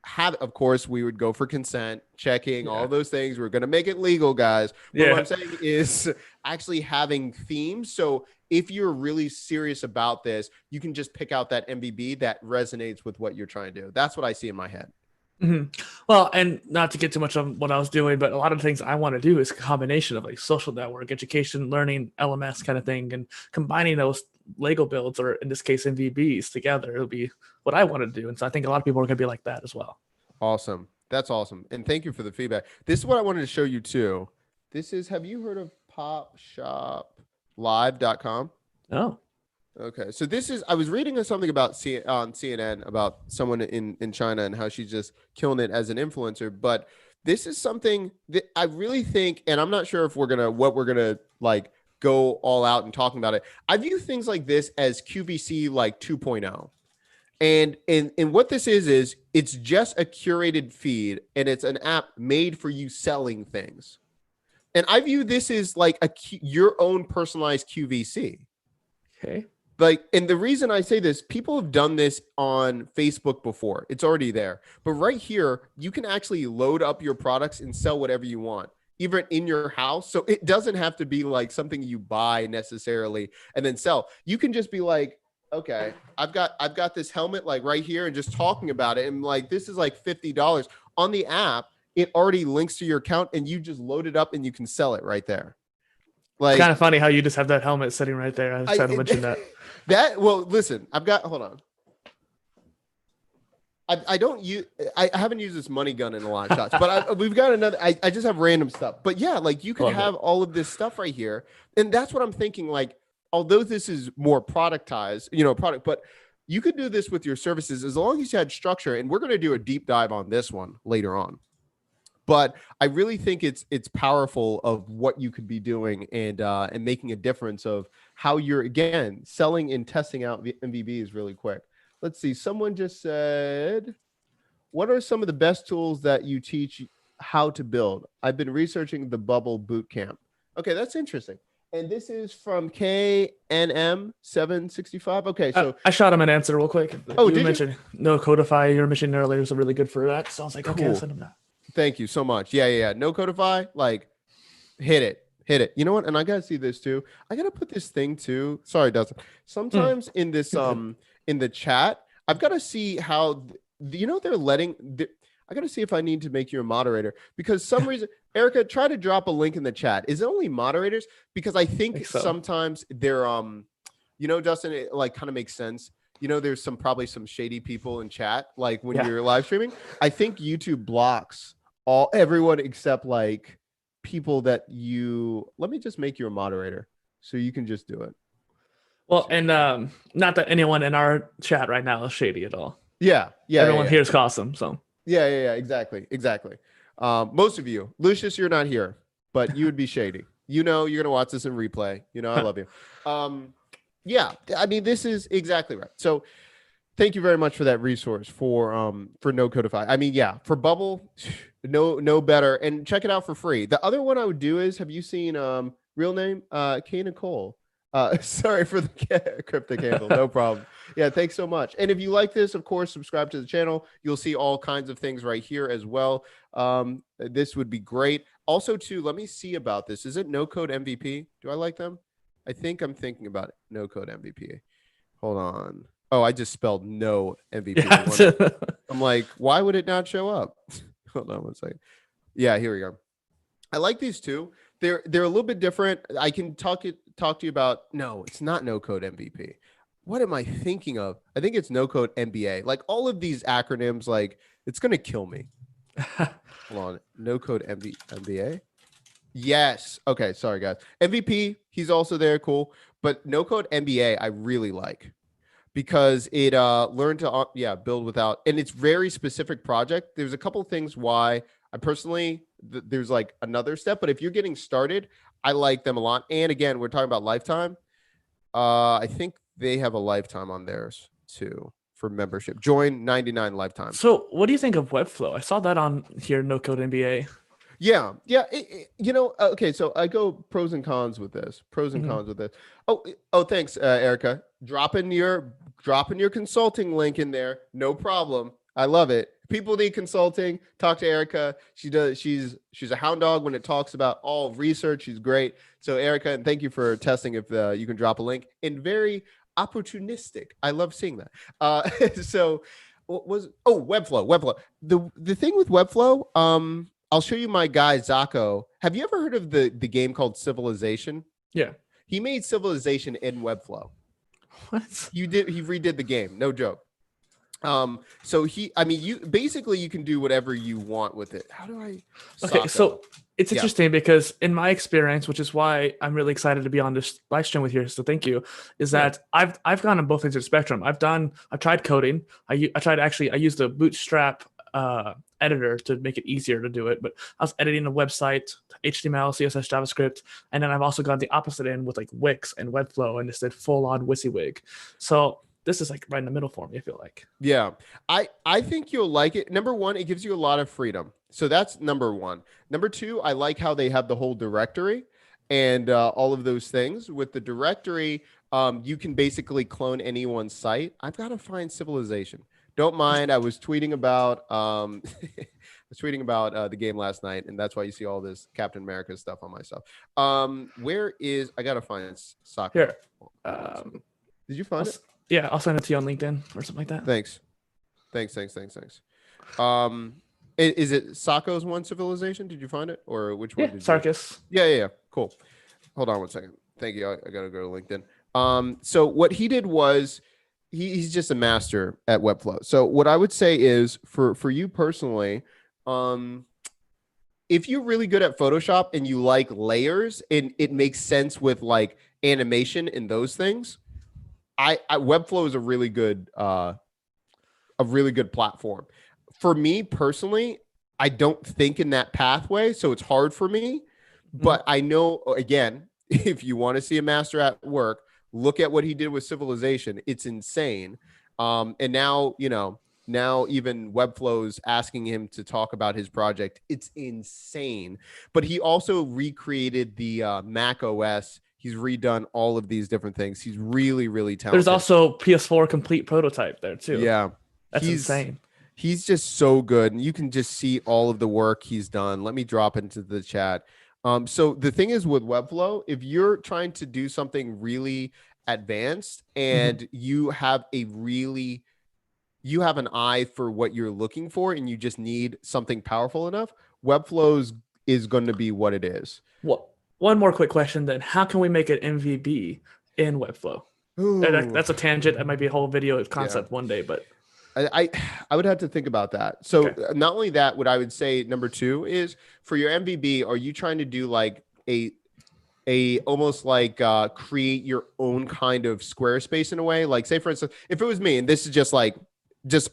have, of course, we would go for consent, checking Yeah. all those things. We're going to make it legal, guys. But what Yeah. I'm saying is actually having themes. So if you're really serious about this, you can just pick out that MVB that resonates with what you're trying to do. That's what I see in my head. Mhm. Well, and not to get too much of what I was doing, but a lot of the things I want to do is a combination of like social network, education, learning, LMS kind of thing, and combining those Lego builds, or in this case, MVBs together. It'll be what I want to do. And so I think a lot of people are going to be like that as well. Awesome. That's awesome. And thank you for the feedback. This is what I wanted to show you too. This is, have you heard of popshoplive.com? Oh, Okay. So this is, I was reading something about on CNN about someone in China and how she's just killing it as an influencer. But this is something that I really think, and I'm not sure if what we're going to like go all out and talking about it. I view things like this as QVC like 2.0. And what this is it's just a curated feed, and it's an app made for you selling things. And I view this as like your own personalized QVC. okay. Like, and the reason I say this, people have done this on Facebook before. It's already there. But right here, you can actually load up your products and sell whatever you want, even in your house. So it doesn't have to be like something you buy necessarily and then sell. You can just be like, okay, I've got this helmet like right here, and just talking about it. And like, this is like $50 on the app. It already links to your account, and you just load it up and you can sell it right there. It's kind Like, of funny how you just have that helmet sitting right there. I just had to mention that. well, listen, hold on. I don't use, I haven't used this money gun in a lot of shots, but we've got another, I just have random stuff. But yeah, like you could Love have it. all of this stuff right here. And that's what I'm thinking. Like, although this is more productized, product, but you could do this with your services as long as you had structure. And we're going to do a deep dive on this one later on. But I really think it's powerful of what you could be doing, and making a difference of how you're, again, selling and testing out the MVBs really quick. Let's see. Someone just said, what are some of the best tools that you teach how to build? I've been researching the Bubble Bootcamp. Okay, that's interesting. And this is from KNM765. Okay, so I shot him an answer real quick. oh, You did you? mentioned no codify. You were mentioning earlier was really good for that. So I was like, okay, I'll Cool. send him that. Thank you so much. Yeah. No Codify, like hit it. You know what? And I gotta see this too. I gotta put this thing too. Sorry, Dustin. Sometimes in this in the chat, I've got to see how they're letting. I gotta see if I need to make you a moderator, because some reason, Erica, try to drop a link in the chat. Is it only moderators? Because I think so. sometimes they're Dustin, it like kind of makes sense. There's probably some shady people in chat, like when you're live streaming. I think YouTube blocks everyone except like people that let me just make you a moderator so you can just do it. Well, and not that anyone in our chat right now is shady at all. Yeah. Everyone here is awesome. So yeah, exactly. Most of you, Lucius, you're not here, but you would be shady. You're gonna watch this in replay. I love you. Yeah, I mean, this is exactly right. So thank you very much for that resource for No Codify. I mean, yeah, for Bubble, no better. And check it out for free. The other one I would do is, have you seen real name Kay Nicole? Sorry for the cryptic handle. No problem. Yeah, thanks so much. And if you like this, of course, subscribe to the channel. You'll see all kinds of things right here as well. This would be great. Also, too, let me see about this. Is it No Code MVP? Do I like them? I think I'm thinking about it. No Code MVP. Hold on. Oh, I just spelled no MVP. Yeah. I'm like, why would it not show up? Hold on one second. Yeah, here we go. I like these two. They're a little bit different. I can talk to you about. No, it's not No Code MVP. What am I thinking of? I think it's No Code MBA. Like all of these acronyms, like it's gonna kill me. Hold on. No code MBA. Yes. Okay. Sorry, guys. MVP, he's also there. Cool. But no code MBA, I really like because it learned to build without, and it's very specific project. There's a couple things why I personally there's like another step, but if you're getting started, I like them a lot. And again, we're talking about lifetime. I think they have a lifetime on theirs too for membership. Join 99 lifetime. So, what do you think of Webflow? I saw that on here, no code MBA. Yeah, okay. So I go pros and cons with this. Pros and cons with this. Oh, thanks, Erica. Dropping your consulting link in there. No problem. I love it. People need consulting. Talk to Erica. She does. She's a hound dog when it talks about all research. She's great. So Erica, and thank you for testing if you can drop a link. And very opportunistic. I love seeing that. So what was Webflow. The thing with Webflow, I'll show you my guy Zaco. Have you ever heard of the game called Civilization? Yeah. He made Civilization in Webflow. What? He redid the game. No joke. So you can do whatever you want with it. How do I? Okay, so it's interesting because in my experience, which is why I'm really excited to be on this live stream with you, so thank you, is that I've gone on both ends of the spectrum. I've tried coding. I used a Bootstrap editor to make it easier to do it, but I was editing a website, HTML, CSS, JavaScript, and then I've also gone the opposite end with like Wix and Webflow, and just did full on WYSIWYG. So this is like right in the middle for me, I feel like. Yeah, I think you'll like it. Number one, it gives you a lot of freedom. So that's number one. Number two, I like how they have the whole directory and all of those things. With the directory, you can basically clone anyone's site. I've got to find Civilization. Don't mind. I was tweeting about the game last night, and that's why you see all this Captain America stuff on my stuff. Where is I gotta find soccer? Here. Did you find it? Yeah, I'll send it to you on LinkedIn or something like that. Thanks. Is it Sako's one Civilization? Did you find it, or which one? Yeah, Sarkis. Yeah. Cool. Hold on one second. Thank you. I gotta go to LinkedIn. So what he did was he's just a master at Webflow. So what I would say is for you personally, if you're really good at Photoshop and you like layers and it makes sense with like animation and those things, Webflow is a really good platform. For me personally, I don't think in that pathway, so it's hard for me. But I know, again, if you want to see a master at work, look at what he did with Civilization. It's insane. And now, now even Webflow's asking him to talk about his project. It's insane. But he also recreated the Mac OS. He's redone all of these different things. He's really, really talented. There's also PS4 complete prototype there too. Yeah. That's insane. He's just so good. And you can just see all of the work he's done. Let me drop into the chat. So the thing is with Webflow, if you're trying to do something really advanced and you have an eye for what you're looking for and you just need something powerful enough, Webflow is going to be what it is. What? One more quick question then. How can we make an MVB in Webflow? That's a tangent. That might be a whole video concept one day, but I would have to think about that. So not only that, what I would say number two is for your MVB, are you trying to do like a almost like create your own kind of Squarespace in a way? Like say for instance, if it was me, and this is just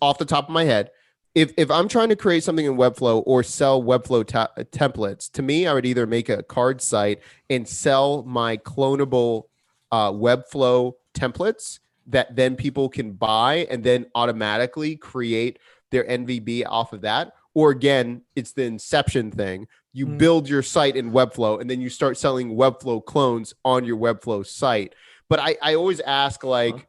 off the top of my head, if I'm trying to create something in Webflow or sell Webflow templates, to me, I would either make a card site and sell my clonable Webflow templates that then people can buy and then automatically create their MVB off of that. Or again, it's the inception thing. You build your site in Webflow and then you start selling Webflow clones on your Webflow site. But I always ask, like,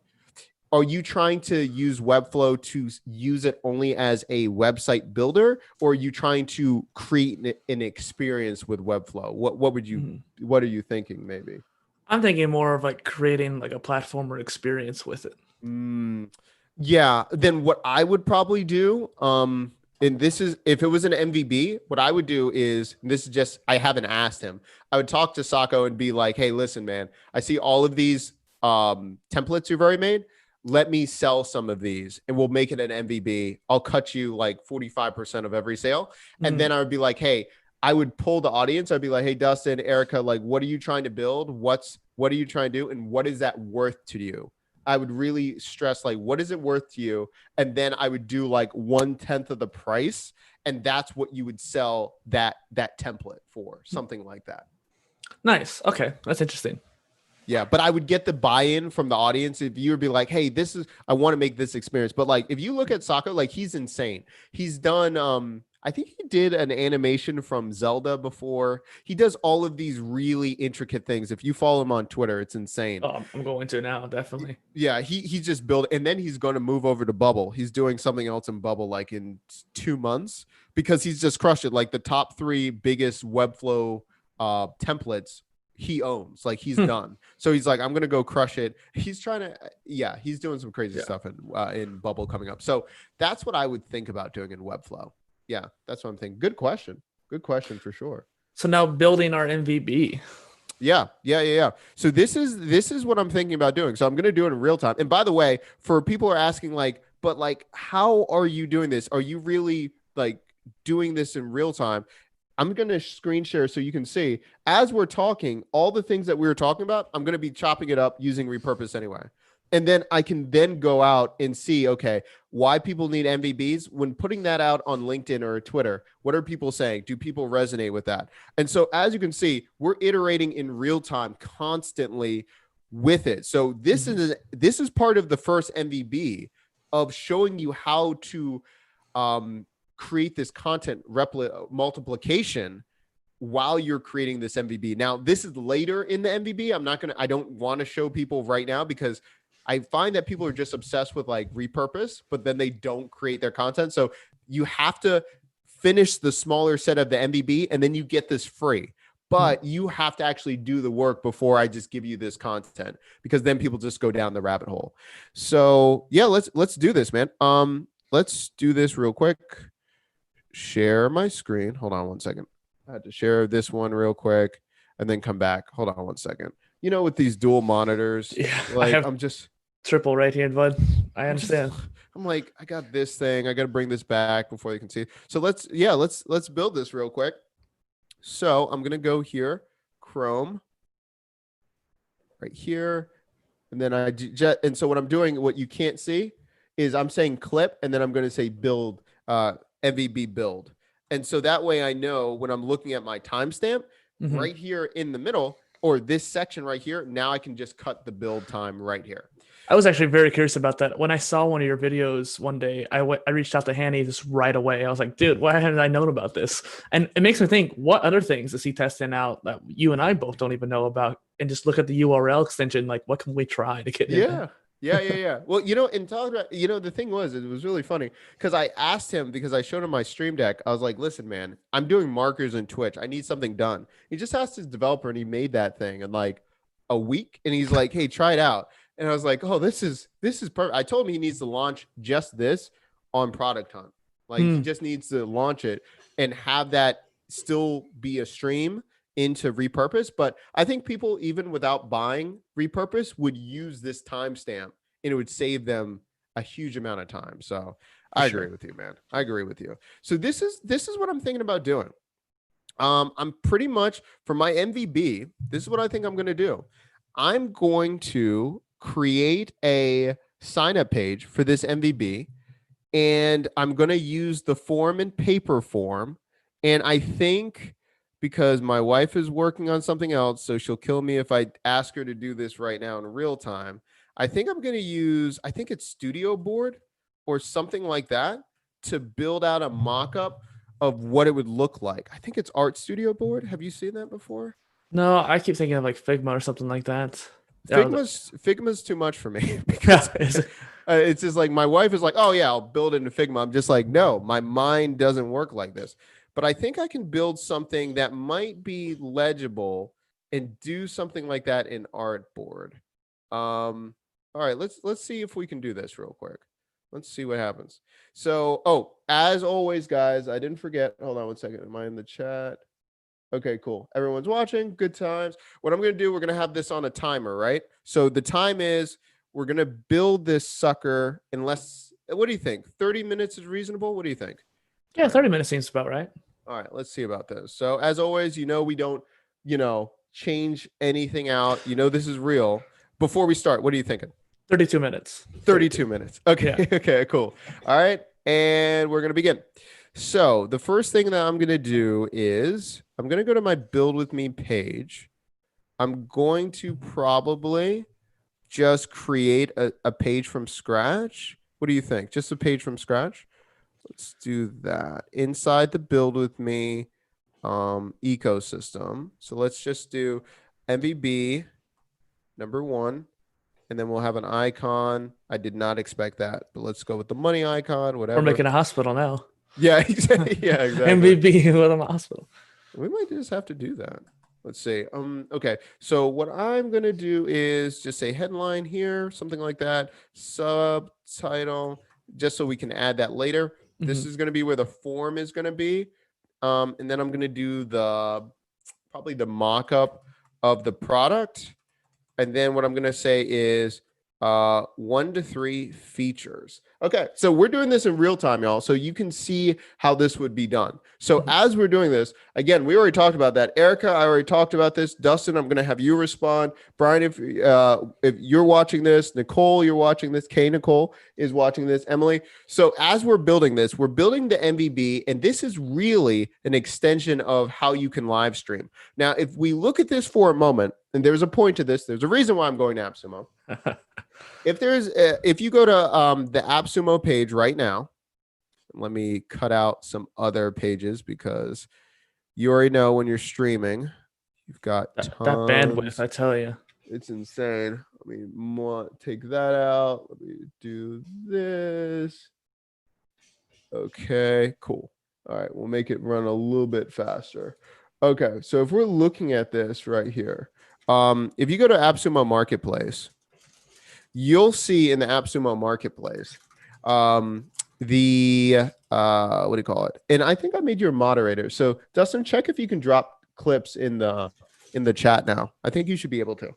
are you trying to use Webflow to use it only as a website builder, or are you trying to create an experience with Webflow? What are you thinking maybe? I'm thinking more of like creating like a platform or experience with it. Yeah. Then what I would probably do, and this is, if it was an MVB, what I would do is, this is just, I haven't asked him. I would talk to Sako and be like, hey, listen, man, I see all of these templates you've already made. let me sell some of these and we'll make it an MVB. I'll cut you like 45% of every sale. And then I would be like, hey, I would pull the audience. I'd be like, hey, Dustin, Erica, like, what are you trying to build? What are you trying to do? And what is that worth to you? I would really stress, like, what is it worth to you? And then I would do like 1/10 of the price. And that's what you would sell that template for, something like that. Nice. Okay. That's interesting. Yeah, but I would get the buy-in from the audience if you would be like, hey, I want to make this experience. But like, if you look at Sokka, like he's insane. He's done, I think he did an animation from Zelda before. He does all of these really intricate things. If you follow him on Twitter, it's insane. Oh, I'm going to now, definitely. Yeah, he just built, and then he's going to move over to Bubble. He's doing something else in Bubble like in 2 months because he's just crushed it. Like the top 3 biggest Webflow templates he owns, like he's done. So he's like, I'm gonna go crush it. He's trying to, he's doing some crazy stuff in Bubble coming up. So that's what I would think about doing in Webflow. Yeah, that's what I'm thinking. Good question for sure. So now building our MVB. Yeah. So this is what I'm thinking about doing. So I'm gonna do it in real time. And by the way, for people who are asking like, but like, how are you doing this? Are you really like doing this in real time? I'm going to screen share so you can see as we're talking, all the things that we were talking about, I'm going to be chopping it up using repurpose anyway. And then I can then go out and see, okay, why people need MVBs when putting that out on LinkedIn or Twitter. What are people saying? Do people resonate with that? And so as you can see, we're iterating in real time constantly with it. So this is part of the first MVB of showing you how to, create this content multiplication while you're creating this MVB. Now, this is later in the MVB. I don't want to show people right now because I find that people are just obsessed with like repurpose, but then they don't create their content. So you have to finish the smaller set of the MVB and then you get this free. But you have to actually do the work before I just give you this content because then people just go down the rabbit hole. So yeah, let's do this, man. Let's do this real quick. Share my screen. Hold on one second. I had to share this one real quick and then come back. Hold on one second. You know, with these dual monitors, like I'm just triple right here, bud. I understand. I'm like, I got this thing. I got to bring this back before you can see. So let's build this real quick. So I'm going to go here, Chrome right here. And then and so what I'm doing, what you can't see is I'm saying clip, and then I'm going to say build, MVB build. And so that way I know when I'm looking at my timestamp right here in the middle or this section right here, now I can just cut the build time right here. I was actually very curious about that. When I saw one of your videos one day, I reached out to Hanny just right away. I was like, dude, why hadn't I known about this? And it makes me think, what other things is he testing out that you and I both don't even know about? And just look at the URL extension, like what can we try to get in there? Yeah. Well, you know, in talking about, you know, the thing was, it was really funny because I asked him because I showed him my stream deck. I was like, listen, man, I'm doing markers in Twitch. I need something done. He just asked his developer and he made that thing in like a week. And he's like, hey, try it out. And I was like, oh, this is perfect. I told him he needs to launch just this on Product Hunt. Like he just needs to launch it and have that still be a stream into repurpose. But I think people, even without buying repurpose, would use this timestamp and it would save them a huge amount of time. So I agree with you, man. I agree with you. So this is what I'm thinking about doing. I'm pretty much for my MVB. This is what I think I'm going to do. I'm going to create a sign up page for this MVB and I'm going to use the form in Paperform. And I think because my wife is working on something else, so she'll kill me if I ask her to do this right now in real time. I think I'm going to use, I think it's Studio Board or something like that to build out a mock-up of what it would look like. I think it's Art Studio Board. Have you seen that before? No, I keep thinking of like Figma or something like that. Figma's too much for me because it's just like my wife is like, oh yeah, I'll build it in Figma. I'm just like, no, my mind doesn't work like this. But I think I can build something that might be legible and do something like that in Artboard. All right, let's see if we can do this real quick. Let's see what happens. So, as always, guys, I didn't forget. Hold on one second. Am I in the chat? Okay, cool. Everyone's watching. Good times. What I'm going to do, we're going to have this on a timer, right? So the time is We're going to build this sucker in less. What do you think? 30 minutes is reasonable? What do you think? Yeah, 30 minutes seems about right. All right, let's see about this. So as always, we don't, change anything out. This is real. Before we start, what are you thinking? 32 minutes. 32 minutes. Okay. Yeah. Okay, cool. All right. And we're going to begin. So the first thing that I'm going to do is I'm going to go to my build with me page. I'm going to probably just create a page from scratch. What do you think? Just a page from scratch? Let's do that inside the build with me ecosystem. So let's just do MVB number 1, and then we'll have an icon. I did not expect that, but let's go with the money icon, whatever. We're making a hospital now. Yeah, exactly. Yeah, exactly. MVB with a hospital. We might just have to do that. Let's see. Okay. So what I'm gonna do is just say headline here, something like that, subtitle, just so we can add that later. This is gonna be where the form is gonna be. And then I'm gonna do probably the mock-up of the product. And then what I'm gonna say is 1 to 3 features. Okay, so we're doing this in real time, y'all, so you can see how this would be done. So as we're doing this, again, we already talked about that. Erica, I already talked about this. Dustin, I'm going to have you respond. Brian, if you're watching this, Nicole, you're watching this. Kay Nicole is watching this. Emily. So as we're building this, we're building the MVB, and this is really an extension of how you can live stream. Now, if we look at this for a moment, and there's a point to this, there's a reason why I'm going to AppSumo. If you go to the AppSumo page right now, let me cut out some other pages because you already know when you're streaming, you've got that bandwidth, I tell you. It's insane. Let me take that out. Let me do this. Okay, cool. All right, we'll make it run a little bit faster. Okay, so if we're looking at this right here, if you go to AppSumo Marketplace, you'll see in the AppSumo Marketplace the what do you call it? And I think I made you a moderator. So Dustin, check if you can drop clips in the chat now. I think you should be able to.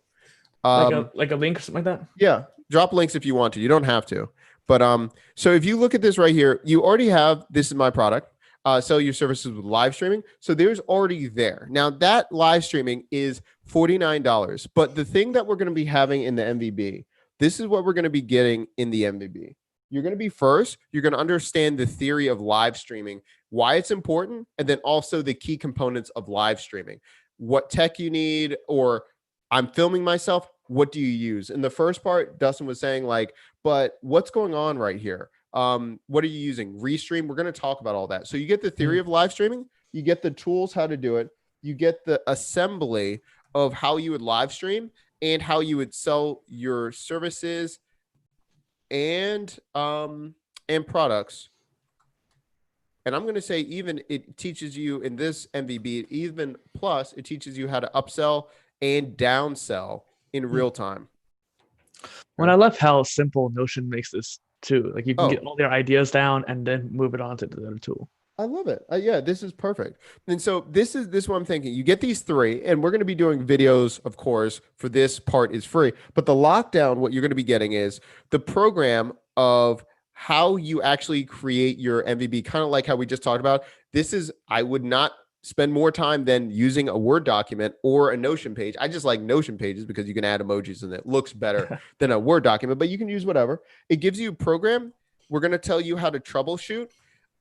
Like a link or something like that? Yeah, drop links if you want to. You don't have to. But so if you look at this right here, you already have, this is my product, sell your services with live streaming. So there's already there. Now that live streaming is $49. But the thing that we're going to be having in the MVB, this is what we're going to be getting in the MVB. You're going to be first, you're going to understand the theory of live streaming, why it's important, and then also the key components of live streaming. What tech you need, or I'm filming myself, what do you use? In the first part, Dustin was saying like, but what's going on right here? What are you using? Restream. We're going to talk about all that. So you get the theory of live streaming, you get the tools, how to do it. You get the assembly of how you would live stream and how you would sell your services and products. And I'm going to say even it teaches you in this MVB, even plus it teaches you how to upsell and downsell in real time. When I love how simple Notion makes this too. Like you can get all their ideas down and then move it on to the other tool. I love it. Yeah, this is perfect. And so this is what I'm thinking. You get these 3, and we're going to be doing videos, of course, for this part is free. But the lockdown, what you're going to be getting is the program of how you actually create your MVB, kind of like how we just talked about. I would not spend more time than using a Word document or a Notion page. I just like Notion pages because you can add emojis and it looks better than a Word document, but you can use whatever. It gives you a program. We're going to tell you how to troubleshoot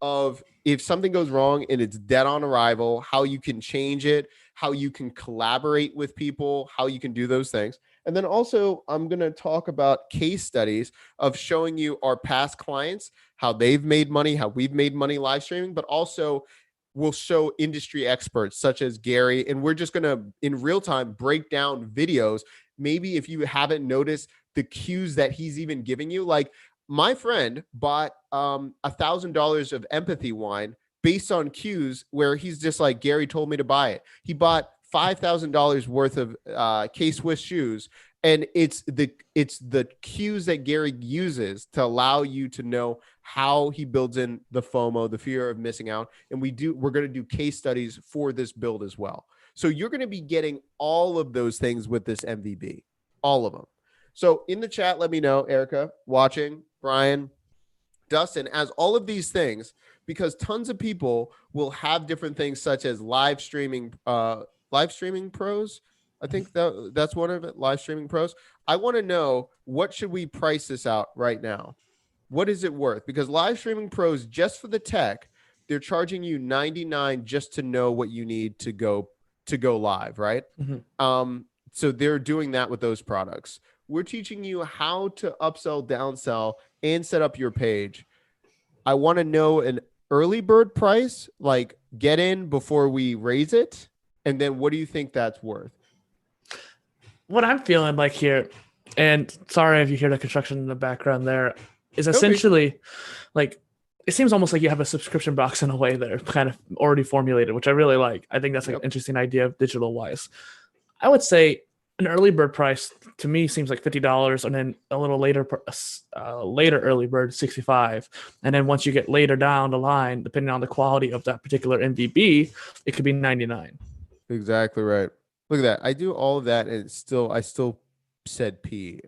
of if something goes wrong and it's dead on arrival, how you can change it, how you can collaborate with people, how you can do those things. And then also I'm going to talk about case studies of showing you our past clients, how they've made money, how we've made money live streaming, but also we'll show industry experts such as Gary. And we're just going to, in real time, break down videos. Maybe if you haven't noticed the cues that he's even giving you, like my friend bought $1,000 of empathy wine based on cues where he's just like, Gary told me to buy it. He bought $5,000 worth of K-Swiss shoes. And it's the cues that Gary uses to allow you to know how he builds in the FOMO, the fear of missing out. And we're going to do case studies for this build as well. So you're going to be getting all of those things with this MVB, all of them. So in the chat, let me know, Erica, watching, Brian, Dustin, as all of these things, because tons of people will have different things such as live streaming pros. I think that's one of it, live streaming pros. I want to know, what should we price this out right now? What is it worth? Because live streaming pros, just for the tech, they're charging you $99 just to know what you need to go live, right? So they're doing that with those products. We're teaching you how to upsell, downsell, and set up your page. I want to know an early bird price, like get in before we raise it. And then what do you think that's worth? What I'm feeling like here, and sorry if you hear the construction in the background there, is Okay. essentially like, it seems almost like you have a subscription box in a way that are kind of already formulated, which I really like. I think that's like an interesting idea digital wise. I would say an early bird price to me seems like $50, and then a little later, later early bird $65, and then once you get later down the line, depending on the quality of that particular MVB, it could be $99. Exactly right. Look at that. I do all of that, and I still said P.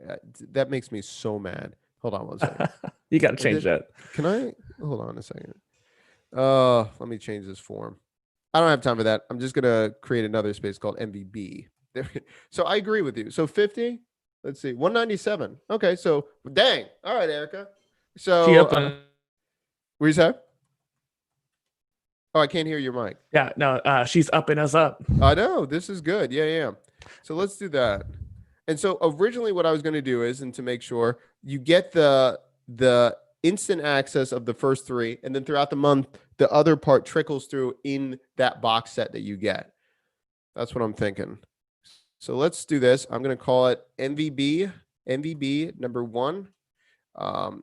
That makes me so mad. Hold on one second. You got to change that. Can I hold on a second? Let me change this form. I don't have time for that. I'm just gonna create another space called MVB. So I agree with you. So 50. Let's see, 197. Okay, so dang. All right, Erica. So what you say? Oh, I can't hear your mic. Yeah, no, she's upping us up. I know, this is good. Yeah. So let's do that. And so originally what I was going to do is, and to make sure you get the instant access of the first 3, and then throughout the month, the other part trickles through in that box set that you get. That's what I'm thinking. So let's do this. I'm going to call it MVB number 1.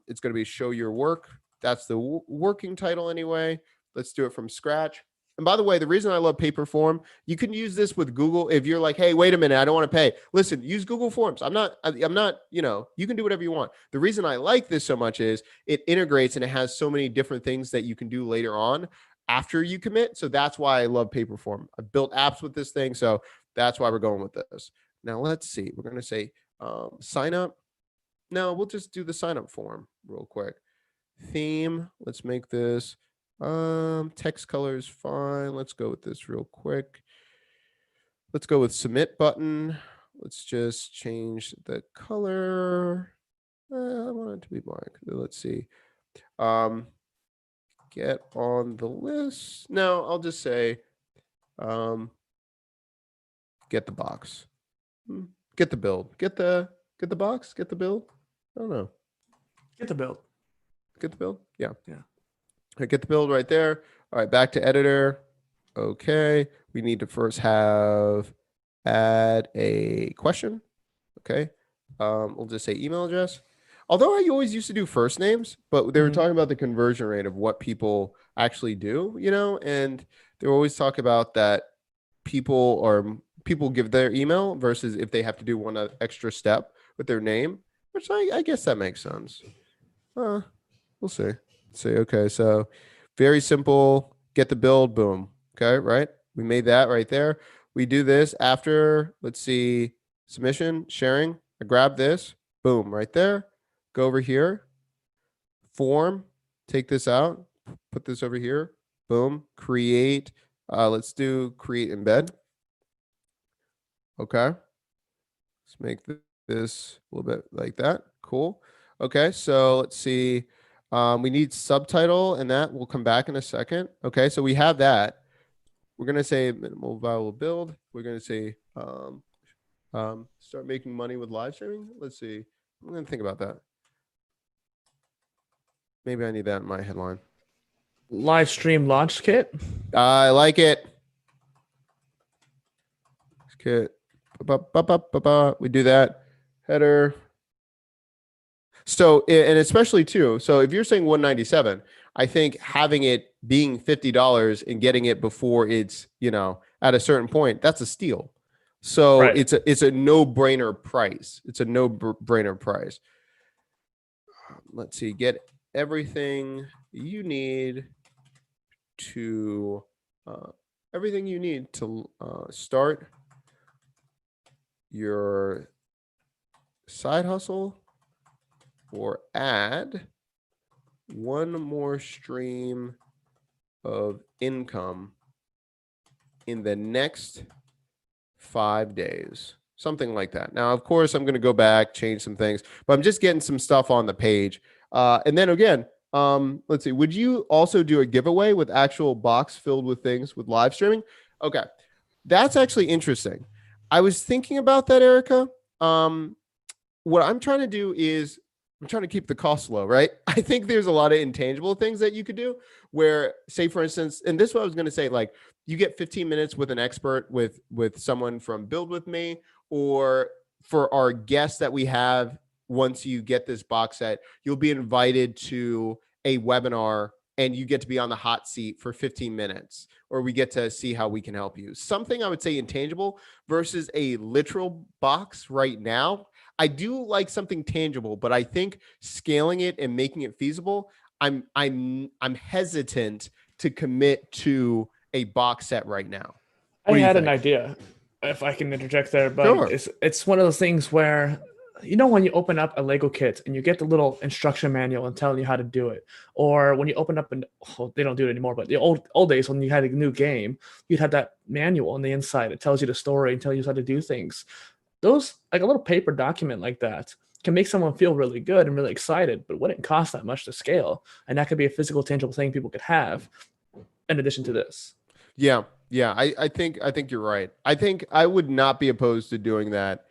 It's going to be show your work. That's the working title anyway. Let's do it from scratch. And by the way, the reason I love Paperform, you can use this with Google. If you're like, hey, wait a minute, I don't want to pay. Listen, use Google Forms. I'm not, you can do whatever you want. The reason I like this so much is it integrates, and it has so many different things that you can do later on after you commit. So that's why I love Paperform. I built apps with this thing. So that's why we're going with this. Now let's see. We're going to say sign up. No, we'll just do the sign up form real quick. Theme. Let's make this text color is fine. Let's go with this real quick. Let's go with submit button. Let's just change the color. I want it to be black. Let's see. Get on the list. No, I'll just say get the box. Get the build. Get the box. Get the build. I don't know. Get the build. Get the build. Yeah. Yeah. Get the build right there. All right, back to editor. Okay, we need to first add a question. Okay, we'll just say email address. Although I always used to do first names, but they were talking about the conversion rate of what people actually do, and they always talk about that people give their email versus if they have to do one extra step with their name, which I guess that makes sense. We'll see. Okay, so very simple. Get the build, boom. Okay, right? We made that right there. We do this after, let's see, submission, sharing. I grab this, boom, right there. Go over here, form, take this out, put this over here, boom, create. Let's do create embed. Okay, let's make this a little bit like that. Cool. Okay, so let's see. We need subtitle, and that will come back in a second. Okay, so we have that. We're going to say minimal viable build. We're going to say start making money with live streaming. Let's see. I'm going to think about that. Maybe I need that in my headline. Live stream launch kit. I like it. Kit. We do that. Header. So, and especially too, so if you're saying 197, I think having it being $50 and getting it before it's, at a certain point, that's a steal. So right. It's a no-brainer price. It's a no-brainer price. Let's see, get everything you need to start your side hustle or add one more stream of income in the next 5 days. Something like that. Now, of course, I'm going to go back, change some things, but I'm just getting some stuff on the page. And then again, let's see. Would you also do a giveaway with actual box filled with things with live streaming? Okay. That's actually interesting. I was thinking about that, Erica. What I'm trying to do is I'm trying to keep the cost low, right? I think there's a lot of intangible things that you could do where, say, for instance, and this is what I was going to say, like you get 15 minutes with an expert with someone from Build With Me, or for our guests that we have, once you get this box set, you'll be invited to a webinar and you get to be on the hot seat for 15 minutes, or we get to see how we can help you. Something I would say intangible versus a literal box right now. I do like something tangible, but I think scaling it and making it feasible, I'm hesitant to commit to a box set right now. I What do you had an think? idea, if I can interject there, but Sure. it's one of those things where, when you open up a Lego kit and you get the little instruction manual and telling you how to do it, or when you open up they don't do it anymore, but the old days when you had a new game, you'd have that manual on the inside. It tells you the story and tells you how to do things. Those, like a little paper document like that, can make someone feel really good and really excited, but wouldn't cost that much to scale, and that could be a physical, tangible thing people could have in addition to this. Yeah. Yeah. I think you're right. I think I would not be opposed to doing that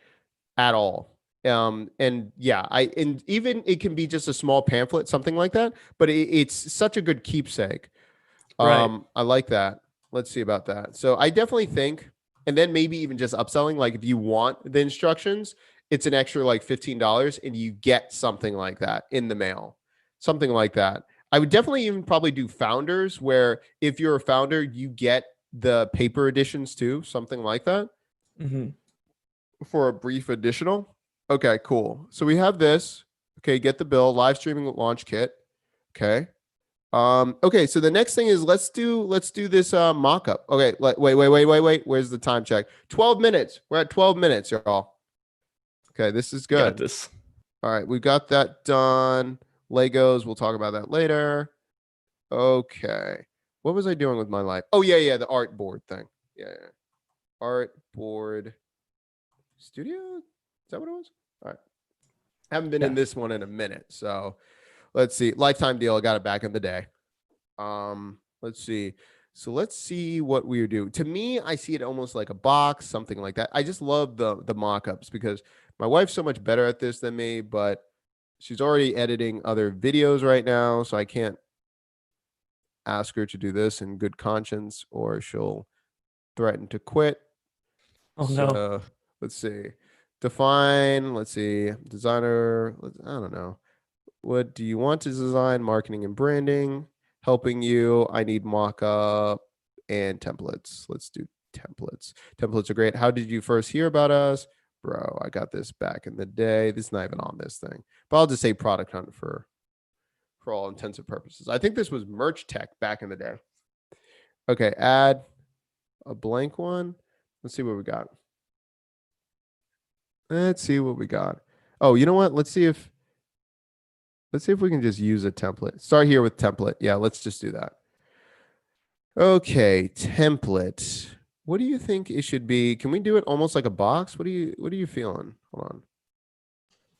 at all. And yeah, and even it can be just a small pamphlet, something like that, but it's such a good keepsake. Right. I like that. Let's see about that. So I definitely think, and then maybe even just upselling, like if you want the instructions, it's an extra like $15 and you get something like that in the mail, something like that. I would definitely even probably do founders where if you're a founder, you get the paper editions too, something like that Hmm. for a brief additional. Okay, cool. So we have this. Okay, get the bill, live streaming launch kit. Okay. Okay, so the next thing is let's do this mock-up. Okay, wait. Where's the time check? 12 minutes. We're at 12 minutes, y'all. Okay, this is You got good. this. All right, we got that done. Legos, we'll talk about that later. Okay. What was I doing with my life? Oh, yeah, the art board thing. Yeah. Art board studio? Is that what it was? All right. Haven't been in Yeah. this one in a minute. So let's see. Lifetime deal. I got it back in the day. Let's see. So let's see what we do. To me, I see it almost like a box, something like that. I just love the mock-ups because my wife's so much better at this than me, but she's already editing other videos right now, so I can't ask her to do this in good conscience or she'll threaten to quit. Oh no. So let's see. Define, let's see, designer, I don't know. What do you want to design? Marketing and branding, helping you. I need mock-up and templates. Let's do templates. Templates are great. How did you first hear about us? Bro, I got this back in the day. This is not even on this thing. But I'll just say product hunt for all intensive purposes. I think this was merch tech back in the day. Okay, add a blank one. Let's see what we got. Let's see what we got. Oh, you know what? Let's see if we can just use a template. Start here with template. Yeah, let's just do that. Okay, template. What do you think it should be? Can we do it almost like a box? What are you feeling? Hold on.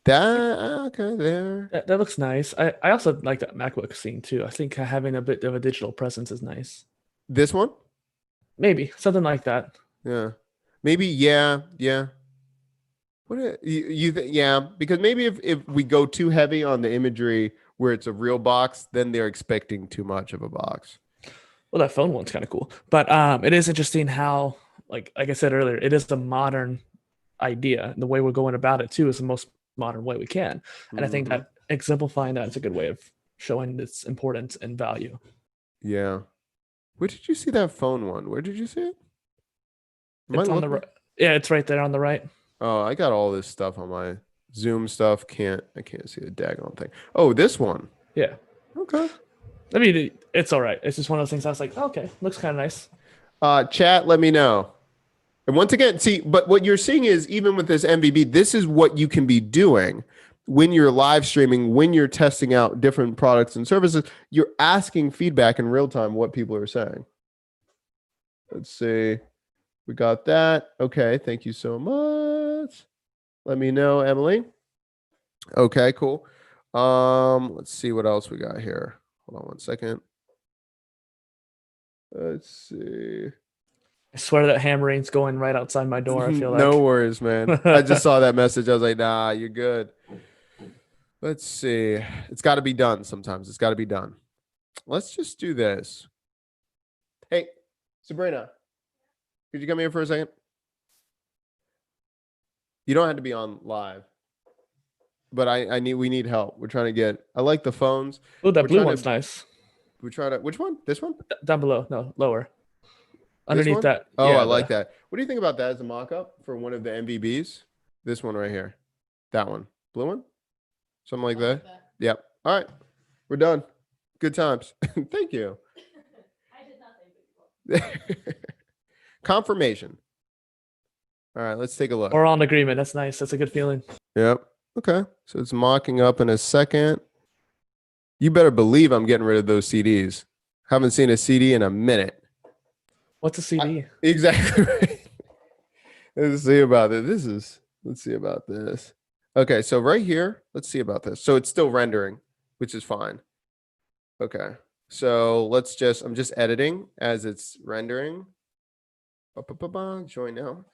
That okay there. That looks nice. I also like that MacBook scene too. I think having a bit of a digital presence is nice. This one? Maybe something like that. Yeah. Maybe yeah. Yeah, because maybe if we go too heavy on the imagery where it's a real box, then they're expecting too much of a box. Well, that phone one's kind of cool, but it is interesting how, like I said earlier, it is a modern idea, and the way we're going about it too is the most modern way we can. And I think Hmm. that exemplifying that is a good way of showing its importance and value. Yeah. Where did you see that phone one? Where did you see it? Am I It's on the looking? right. Yeah, it's right there on the right. Oh, I got all this stuff on my Zoom stuff. I can't see the daggone thing. Oh, this one. Yeah. Okay. I mean, it's all right. It's just one of those things I was like, oh, okay, looks kind of nice. Chat, let me know. And once again, see, but what you're seeing is even with this MVB, this is what you can be doing when you're live streaming, when you're testing out different products and services. You're asking feedback in real time what people are saying. Let's see. We got that. Okay. Thank you so much. Let me know, Emily. Okay, cool. Let's see what else we got here. Hold on one second. Let's see. I swear that hammering's going right outside my door. I feel No like. worries, man. I just saw that message. I was like, nah, you're good. Let's see. It's got to be done sometimes. It's got to be done. Let's just do this. Hey, Sabrina, could you come here for a second? You don't have to be on live, but we need help. We're trying to get, I like the phones. Oh, that We're blue trying one's to, nice. we're trying to, which one? This one? Down below. No, lower. This Underneath one? that. Oh, Yeah, I like that. What do you think about that as a mock-up for one of the MVBs? This one right here. That one. Blue one? Something like that? Yep. All right. We're done. Good times. Thank you. I did nothing. Confirmation. All right, let's take a look. We're on agreement. That's nice. That's a good feeling. Yep. Okay. So it's mocking up in a second. You better believe I'm getting rid of those CDs. Haven't seen a CD in a minute. What's a CD? Exactly right. Let's see about this. Let's see about this. Okay, so right here, let's see about this. So it's still rendering, which is fine. Okay. So I'm just editing as it's rendering. Join now.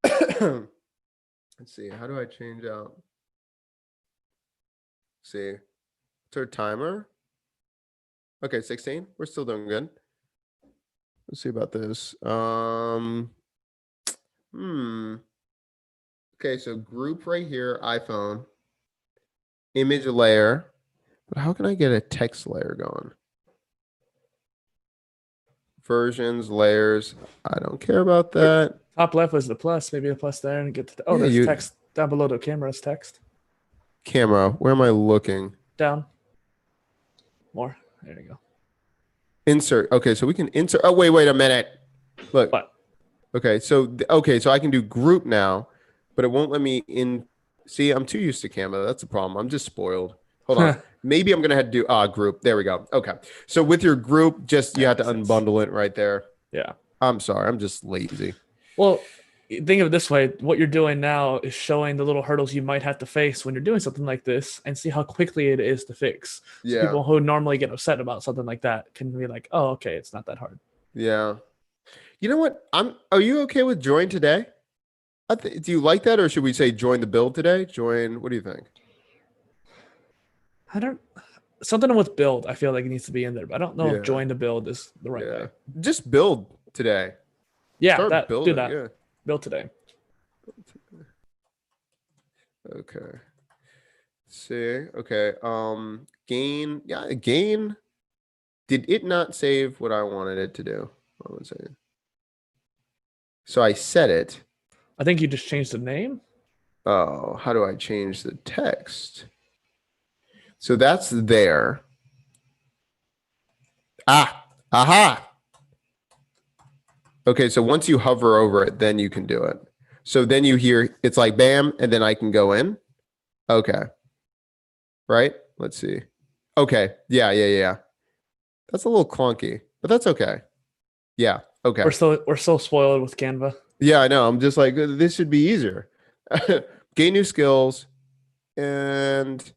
Let's see. How do I change out? See. Third timer. Okay, 16. We're still doing good. Let's see about this. Okay, so group right here, iPhone, image layer. But how can I get a text layer going? Versions, layers. I don't care about that. Top left was the plus. Maybe a plus there and get to Yeah, there's text down below the camera's text. Camera. Where am I looking? Down. More. There you go. Insert. Okay, so we can insert. Oh, wait a minute. Look. What? Okay, so I can do group now, but it won't let me in. See, I'm too used to Canva. That's the problem. I'm just spoiled. Hold on. Maybe I'm gonna have to do group. There we go. Okay. So with your group, you have to unbundle it right there. Yeah. I'm sorry. I'm just lazy. Well, think of it this way. What you're doing now is showing the little hurdles you might have to face when you're doing something like this and see how quickly it is to fix. So Yeah. people who normally get upset about something like that can be like, oh, okay, it's not that hard. Yeah. You know what? Are you okay with join today? Do you like that, or should we say join the build today? Join. What do you think? Something with build, I feel like it needs to be in there, but I don't know if join the build is the right way. Just build today. Yeah, do that. Yeah. Build today. Okay. See. Okay. Gain. Yeah. Gain. Did it not save what I wanted it to do? Hold on a second. So I set it. I think you just changed the name. Oh, how do I change the text? So that's there. Aha. Okay, so once you hover over it, then you can do it. So then you hear, it's like bam, and then I can go in. Okay. Right? Let's see. Okay. Yeah. That's a little clunky, but that's okay. Yeah. Okay. We're so spoiled with Canva. Yeah, I know. I'm just like, this should be easier. Gain new skills. And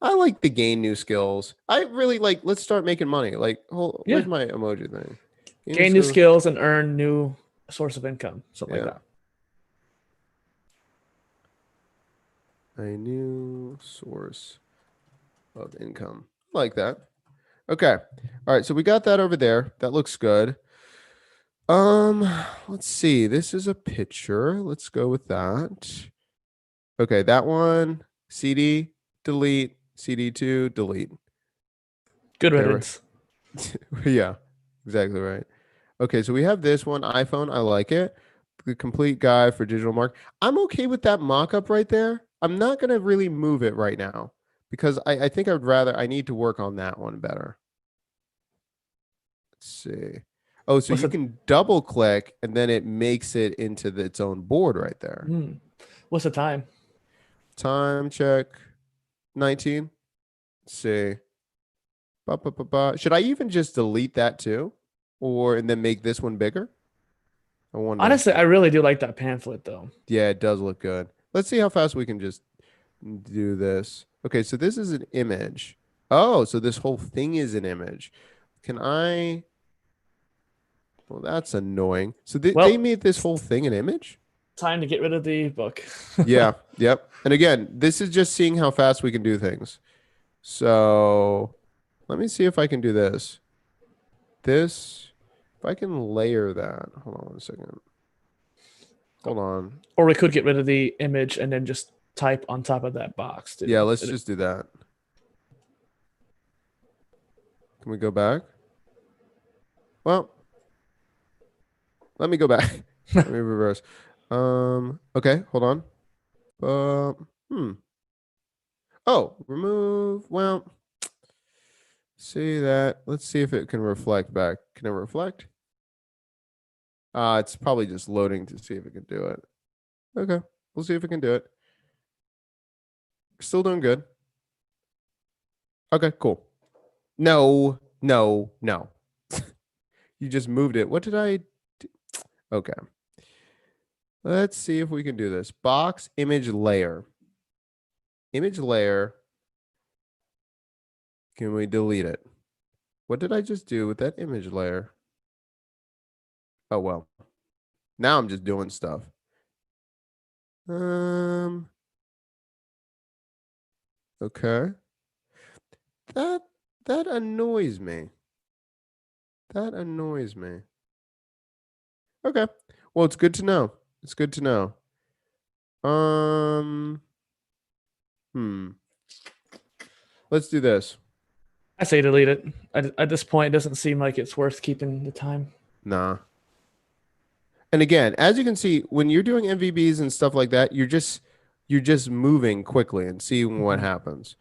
I like the gain new skills. I really like, let's start making money. Like, where's my emoji thing? Gain new skills and earn new source of income. Something like that. A new source of income. I like that. Okay. All right. So we got that over there. That looks good. Let's see. This is a picture. Let's go with that. Okay, that one. CD, delete. CD2, delete. Good riddance. Yeah, exactly right. Okay, so we have this one, iPhone. I like it. The complete guide for digital marketing. I'm okay with that mock-up right there. I'm not going to really move it right now because I think I need to work on that one better. Let's see. Oh, so What's you the can double click and then it makes it into its own board right there. what's the time? Time check 19. Let's see. Ba, ba, ba, ba. Should I even just delete that too? Or and then make this one bigger? I wonder. Honestly, I really do like that pamphlet though. Yeah, it does look good. Let's see how fast we can just do this. Okay, so this is an image. Oh, so this whole thing is an image. Can I? Well, that's annoying. So they Well, made this whole thing an image? time to get rid of the book. Yeah, yep. And again, this is just seeing how fast we can do things. So let me see if I can do this. If I can layer that. Hold on one second. Hold on. Or we could get rid of the image and then just type on top of that box too. Yeah, let's just do that. Can we go back? Well, let me go back. Let me reverse. Okay, hold on. Oh, remove. Well, see that. Let's see if it can reflect back. Can it reflect? It's probably just loading to see if it can do it. Okay, we'll see if it can do it. Still doing good. Okay, cool. No, no, no. You just moved it. What did I do? Okay. Let's see if we can do this. Box image layer. Image layer. Can we delete it? What did I just do with that image layer? Oh, well. Now I'm just doing stuff. Okay. That annoys me. That annoys me. Okay. Well, it's good to know. It's good to know. Let's do this. I say delete it. At this point, it doesn't seem like it's worth keeping the time. Nah. And again, as you can see, when you're doing MVBs and stuff like that, you're just moving quickly and seeing what happens.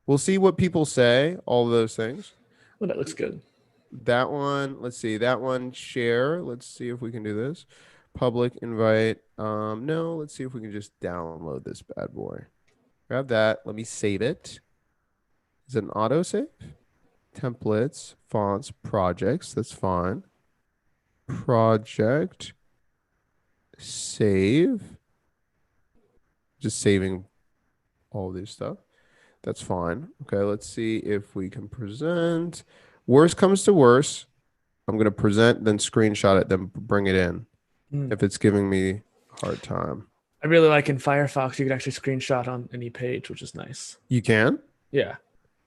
We'll see what people say, all those things. Well, that looks good. That one, let's see, that one, share. Let's see if we can do this. Public invite. No, let's see if we can just download this bad boy. Grab that. Let me save it. Is it an auto save? Templates, fonts, projects. That's fine. Project. Save. Just saving all this stuff. That's fine. Okay, let's see if we can present. Worst comes to worst, I'm going to present, then screenshot it, then bring it in if it's giving me a hard time. I really like in Firefox, you can actually screenshot on any page, which is nice. You can? Yeah.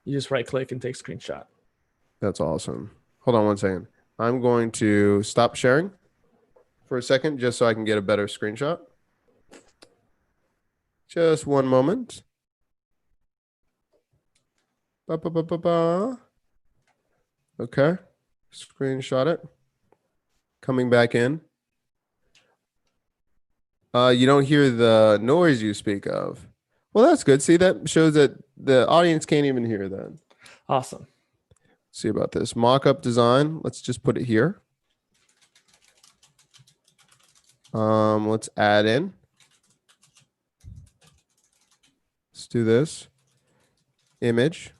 You just right click and take screenshot. That's awesome. Hold on one second. I'm going to stop sharing for a second just so I can get a better screenshot. Just one moment. Ba, ba, ba, ba, ba. Okay. Screenshot it. Coming back in. You don't hear the noise you speak of. Well, that's good. See, that shows that the audience can't even hear that. Awesome. See about this mock-up design. Let's just put it here. Let's add in. Let's do this. Image.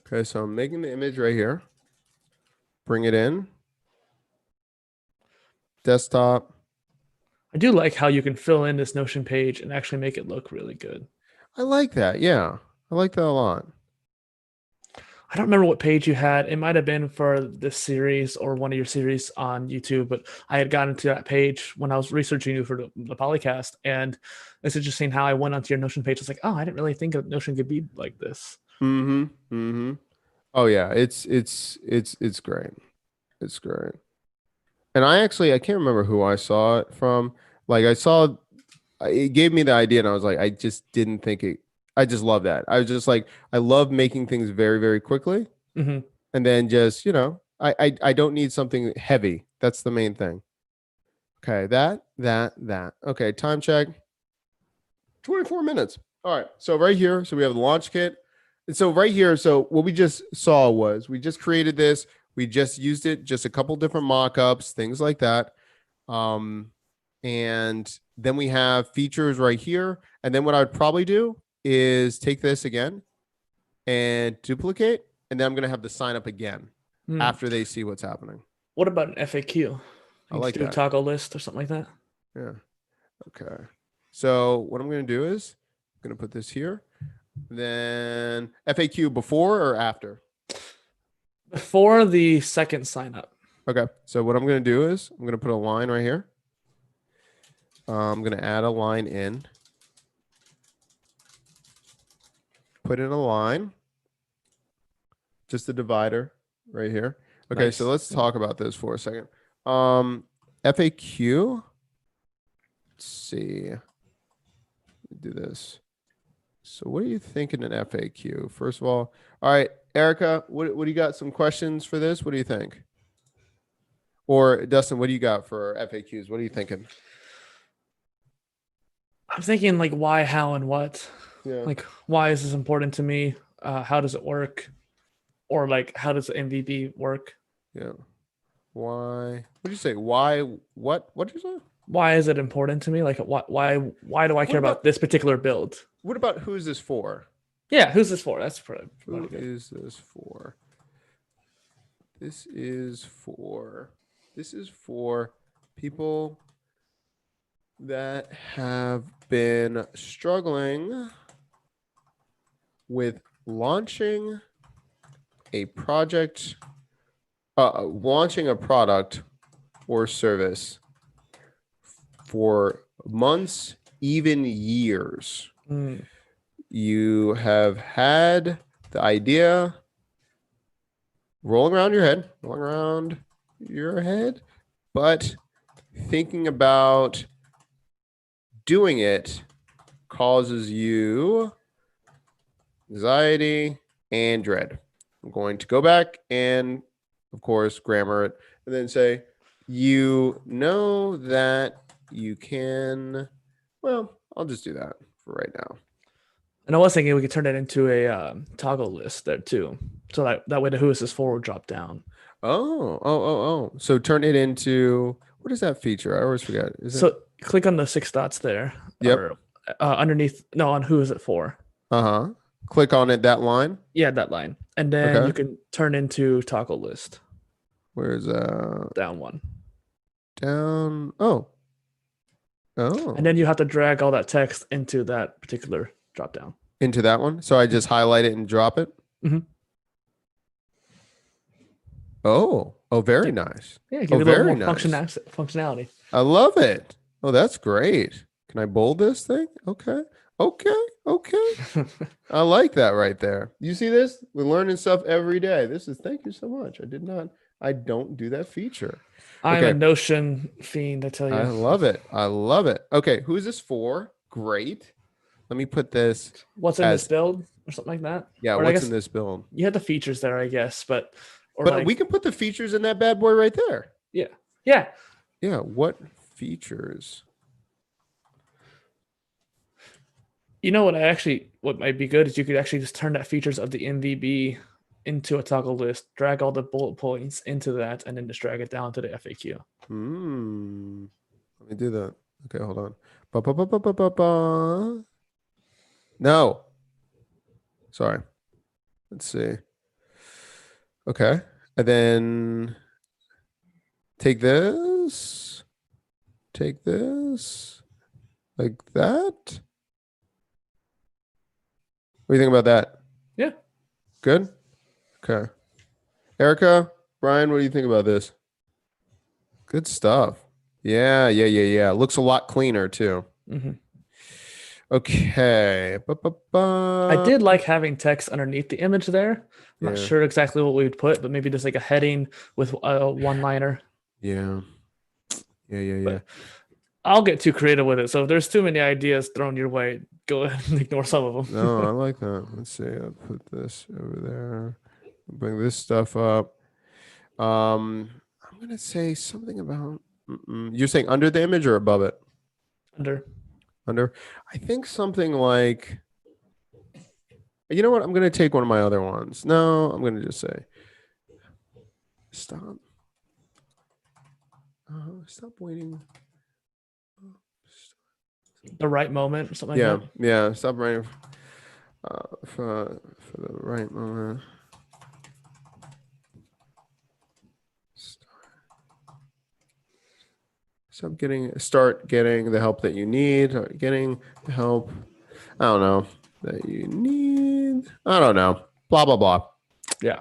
Okay, so I'm making the image right here. Bring it in. Desktop. I do like how you can fill in this Notion page and actually make it look really good. I like that. Yeah, I like that a lot. I don't remember what page you had. It might have been for this series or one of your series on YouTube, but I had gotten to that page when I was researching you for the Polycast, and it's interesting how I went onto your Notion page. It's like, oh, I didn't really think Notion could be like this. Oh yeah, it's great. It's great. And I can't remember who I saw it from. Like it gave me the idea and I was like, I just didn't think it. I just love that. I was just like, I love making things very, very quickly. And then just, I don't need something heavy. That's the main thing. Okay. That. Okay. Time check. 24 minutes. All right. So right here, so we have the launch kit. And so right here, so what we just saw was we just created this. We just used it, just a couple different mock-ups, things like that. And then we have features right here. And then what I would probably do is take this again and duplicate. And then I'm going to have the sign up again after they see what's happening. What about an FAQ? I like do a that. toggle list or something like that. Yeah. Okay. So what I'm going to do is I'm going to put this here. Then FAQ before or after? Before the second sign up. Okay. So what I'm going to do is I'm going to put a line right here. I'm going to add a line in. Put in a line. Just a divider right here. Okay. Nice. So let's talk about this for a second. FAQ. Let's see. Do this. So what are you thinking in FAQ? First of all right, Erica, what do you got? Some questions for this? What do you think? Or Dustin, what do you got for FAQs? What are you thinking? I'm thinking like why, how, and what. Yeah. Like why is this important to me? How does it work? Or like how does the MVB work? Yeah. Why? What did you say? Why? What? What did you say? Why is it important to me? Like why do I care about this particular build? What about who's this for? Yeah, who's this for? That's pretty Who good. is this for? This is for people that have been struggling with launching a project, launching a product or service for months, even years. You have had the idea rolling around your head, but thinking about doing it causes you anxiety and dread. I'm going to go back and, of course, grammar it and then say, you know that you can, well, I'll just do that for right now. And I was thinking we could turn it into a toggle list there too. So that way the who is this for will drop down. Oh. So turn it into, what is that feature? I always forget. Click on the 6 dots there. Yep. Or, underneath, no, on who is it for? Click on it, that line. Yeah, that line. And then you can turn into toggle list. Where's down one? Down. Oh. And then you have to drag all that text into that particular drop down. Into that one. So I just highlight it and drop it. Mm-hmm. Oh, very nice. Yeah, give it a little more functionality. I love it. Oh, that's great. Can I bold this thing? Okay. I like that right there. You see this? We're learning stuff every day. Thank you so much. I don't do that feature. I'm a Notion fiend, I tell you. I love it. Okay, who is this for? Great. Let me put this. What's in this build or something like that? Yeah, what's in this build? You had the features there, I guess, but we can put the features in that bad boy right there. Yeah. What features? You know what might be good is you could actually just turn that features of the MVB into a toggle list, drag all the bullet points into that, and then just drag it down to the FAQ. Let me do that. Okay, hold on. No. Sorry. Let's see. Okay. And then take this like that. What do you think about that? Yeah. Good? Okay. Erica, Brian, what do you think about this? Good stuff. Yeah. Looks a lot cleaner too. Mm-hmm. Okay. I did like having text underneath the image there. I'm not sure exactly what we would put, but maybe just like a heading with a one-liner. Yeah. But I'll get too creative with it. So if there's too many ideas thrown your way, go ahead and ignore some of them. No, I like that. Let's see. I'll put this over there. Bring this stuff up. I'm going to say something about, you're saying under the image or above it? Under. I think something like, You know what? I'm going to take one of my other ones. No, I'm going to just say, stop. Stop waiting. The right moment or something Yeah, like that. yeah. Stop waiting for the right moment. Start getting the help that you need. Start getting the help. I don't know that you need. I don't know. Blah blah blah. Yeah.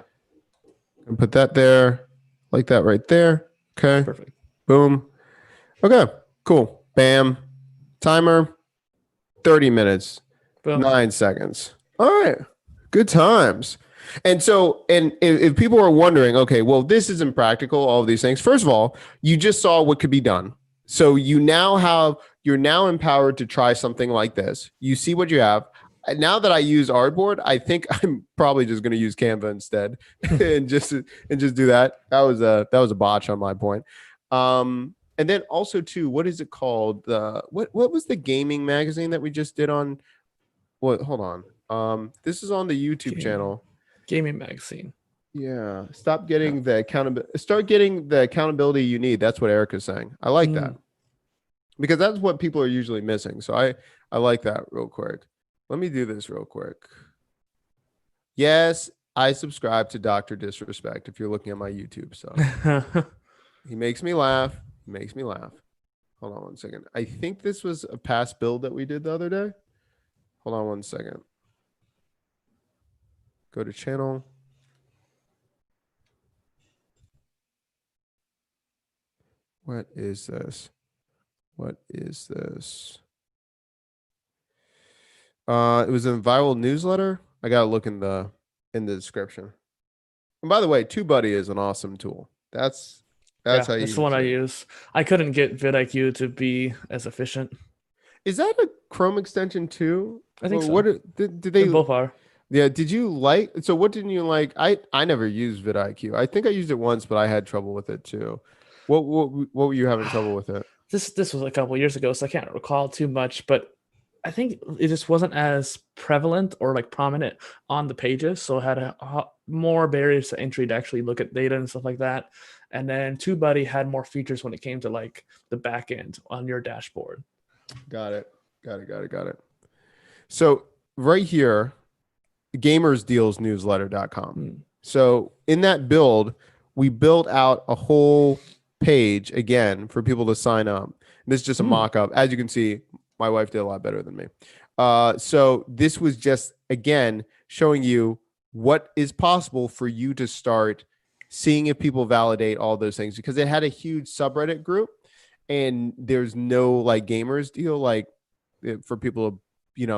And put that there, like that right there. Okay. Perfect. Boom. Okay. Cool. Bam. Timer. 30 minutes. Boom. 9 seconds. All right. Good times. And so, and if people are wondering, okay, well, this isn't practical, all of these things. First of all, you just saw what could be done. So you're now empowered to try something like this. You see what you have. Now that I use Artboard, I think I'm probably just going to use Canva instead and just do that. That was a botch on my point. And then also too, what is it called? What was the gaming magazine that we just did on? What? Hold on. This is on the YouTube channel. Gaming magazine. Yeah. Stop getting the accountability. Start getting the accountability you need. That's what Erica's saying. I like that because that's what people are usually missing. So I like that real quick. Let me do this real quick. Yes, I subscribe to Dr. Disrespect if you're looking at my YouTube stuff. He makes me laugh. He makes me laugh. Hold on one second. I think this was a past build that we did the other day. Hold on one second. Go to channel. What is this? What is this? It was a viral newsletter. I gotta look in the description. And by the way, TubeBuddy is an awesome tool. That's how you that's the one I use. I couldn't get vidIQ to be as efficient. Is that a Chrome extension too? I think so. What did they both are? Yeah. Did you like? So what didn't you like? I never used vidIQ. I think I used it once, but I had trouble with it too. What were you having trouble with it? This was a couple years ago, so I can't recall too much, but I think it just wasn't as prevalent or like prominent on the pages, so it had more barriers to entry to actually look at data and stuff like that. And then TubeBuddy had more features when it came to like the back end on your dashboard. Got it. So right here, gamersdealsnewsletter.com. So in that build, we built out a whole page again for people to sign up. This is just a mock-up. As you can see, my wife did a lot better than me. So this was just, again, showing you what is possible for you to start seeing if people validate all those things, because it had a huge subreddit group and there's no like gamers deal, like for people to,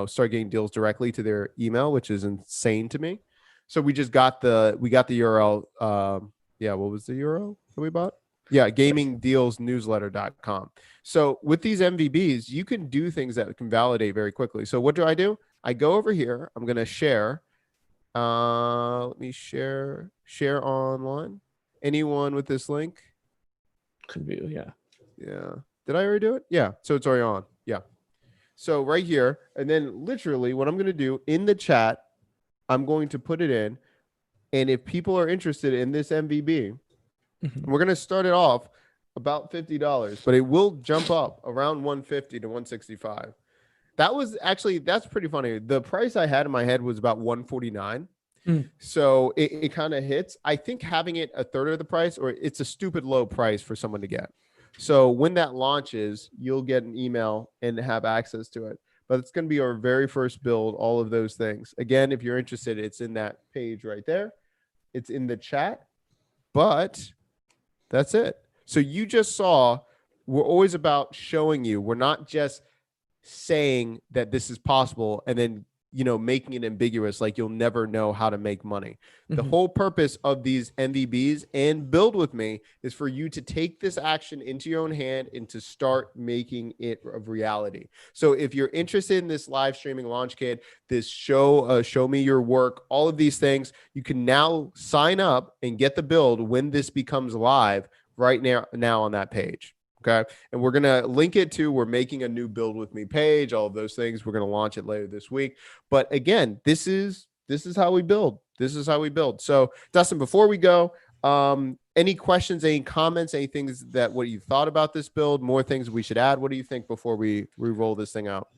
start getting deals directly to their email, which is insane to me. So we just got the URL. What was the URL that we bought? Yeah, gamingdealsnewsletter.com. So with these MVBs, you can do things that can validate very quickly. So what do? I go over here. I'm going to share. Let me share online. Anyone with this link? Could be, yeah. Yeah. Did I already do it? Yeah. So it's already on. Yeah. So right here, and then literally what I'm going to do in the chat, I'm going to put it in. And if people are interested in this MVB, we're going to start it off about $50, but it will jump up around 150 to 165. That's pretty funny. The price I had in my head was about 149. So it kind of hits. I think having it a third of the price, or it's a stupid low price for someone to get. So when that launches, you'll get an email and have access to it. But it's going to be our very first build, all of those things. Again, if you're interested, it's in that page right there. It's in the chat. But that's it. So you just saw, we're always about showing you. We're not just saying that this is possible and then, making it ambiguous, like you'll never know how to make money. The whole purpose of these MVBs and Build With Me is for you to take this action into your own hand and to start making it a reality. So if you're interested in this live streaming launch kit, this show me your work, all of these things, you can now sign up and get the build when this becomes live right now on that page. Okay. And we're going to link it to, we're making a new Build With Me page, all of those things. We're going to launch it later this week. But again, this is this is how we build. This is how we build. So Dustin, before we go, any questions, any comments, any things that what you thought about this build, more things we should add? What do you think before we roll this thing out?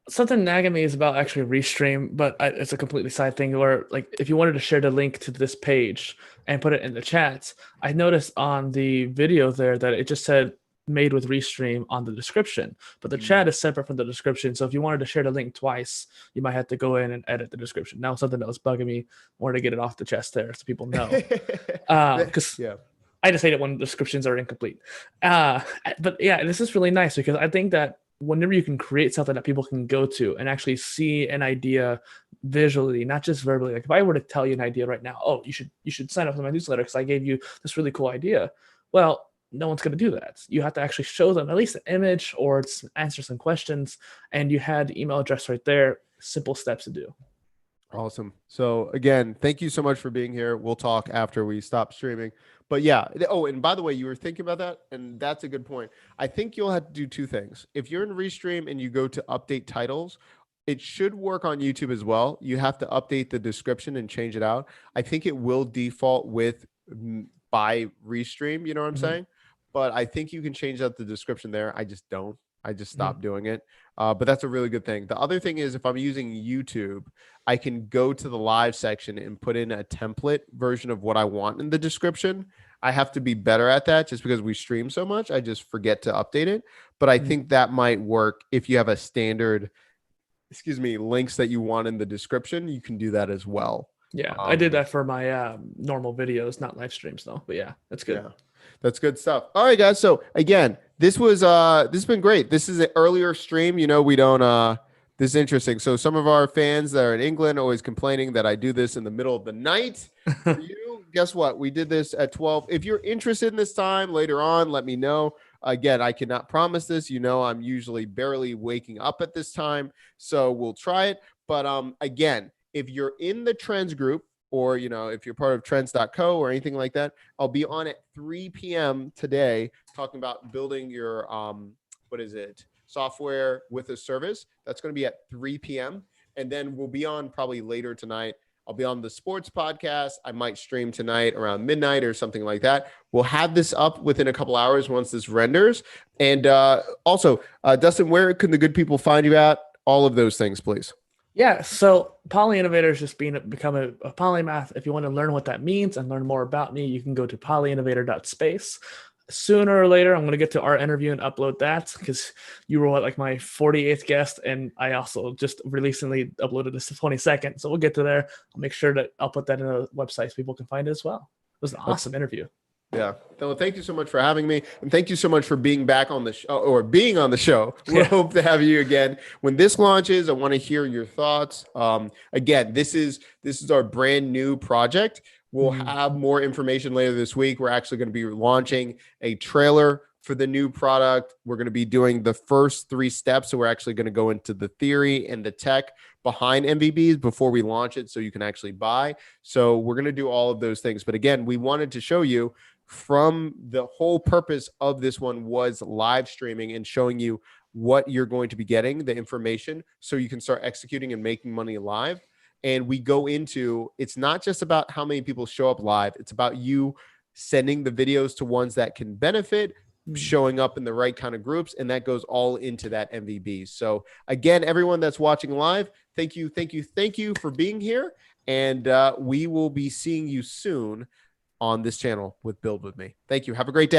Something nagging me is about actually restream, but it's a completely side thing where, like, if you wanted to share the link to this page and put it in the chat, I noticed on the video there that it just said made with restream on the description, but the chat is separate from the description. So if you wanted to share the link twice, you might have to go in and edit the description. Now, something that was bugging me, wanted to get it off the chest there so people know. Because Yeah. I just hate it when descriptions are incomplete. But yeah, this is really nice because I think that whenever you can create something that people can go to and actually see an idea visually, not just verbally. Like if I were to tell you an idea right now, oh, you should sign up for my newsletter because I gave you this really cool idea. Well, no one's going to do that. You have to actually show them at least an image or answer some questions, and you had the email address right there. Simple steps to do. Awesome. So again, thank you so much for being here. We'll talk after we stop streaming. But yeah. Oh, and by the way, you were thinking about that, and that's a good point. I think you'll have to do two things. If you're in Restream and you go to update titles, it should work on YouTube as well. You have to update the description and change it out. I think it will default with by Restream. You know what I'm saying? But I think you can change out the description there. I just don't. I just stopped doing it. But that's a really good thing. The other thing is if I'm using YouTube, I can go to the live section and put in a template version of what I want in the description. I have to be better at that just because we stream so much. I just forget to update it. But I think that might work if you have a standard, links that you want in the description. You can do that as well. Yeah, I did that for my normal videos, not live streams though. But yeah, that's good. Yeah. That's good stuff. All right, guys. So again, this has been great. This is an earlier stream. You know, we don't this is interesting. So some of our fans that are in England are always complaining that I do this in the middle of the night. For you, guess what? We did this at 12. If you're interested in this time later on, let me know. Again, I cannot promise this. You know, I'm usually barely waking up at this time. So we'll try it. But again, if you're in the trends group, or, you know, if you're part of trends.co or anything like that, I'll be on at 3 p.m. today talking about building your, software with a service. That's going to be at 3 p.m. And then we'll be on probably later tonight. I'll be on the sports podcast. I might stream tonight around midnight or something like that. We'll have this up within a couple hours once this renders. And also, Dustin, where can the good people find you at? All of those things, please. Yeah, so Poly Innovator is just become a polymath. If you want to learn what that means and learn more about me, you can go to polyinnovator.space. Sooner or later, I'm going to get to our interview and upload that because you were like my 48th guest, and I also just recently uploaded this to 22nd. So we'll get to there. I'll make sure that I'll put that in a website so people can find it as well. It was an awesome interview. Yeah. Well, thank you so much for having me. And thank you so much for being back on the show or being on the show. We hope to have you again. When this launches, I want to hear your thoughts. Again, this is our brand new project. We'll have more information later this week. We're actually going to be launching a trailer for the new product. We're going to be doing the first 3 steps. So we're actually going to go into the theory and the tech behind MVBs before we launch it so you can actually buy. So we're going to do all of those things. But again, we wanted to show you from the whole purpose of this one was live streaming and showing you what you're going to be getting, the information, so you can start executing and making money live. And we go into, it's not just about how many people show up live. It's about you sending the videos to ones that can benefit, showing up in the right kind of groups. And that goes all into that MVB. So again, everyone that's watching live, thank you for being here. And we will be seeing you soon on this channel with Build With Me. Thank you. Have a great day.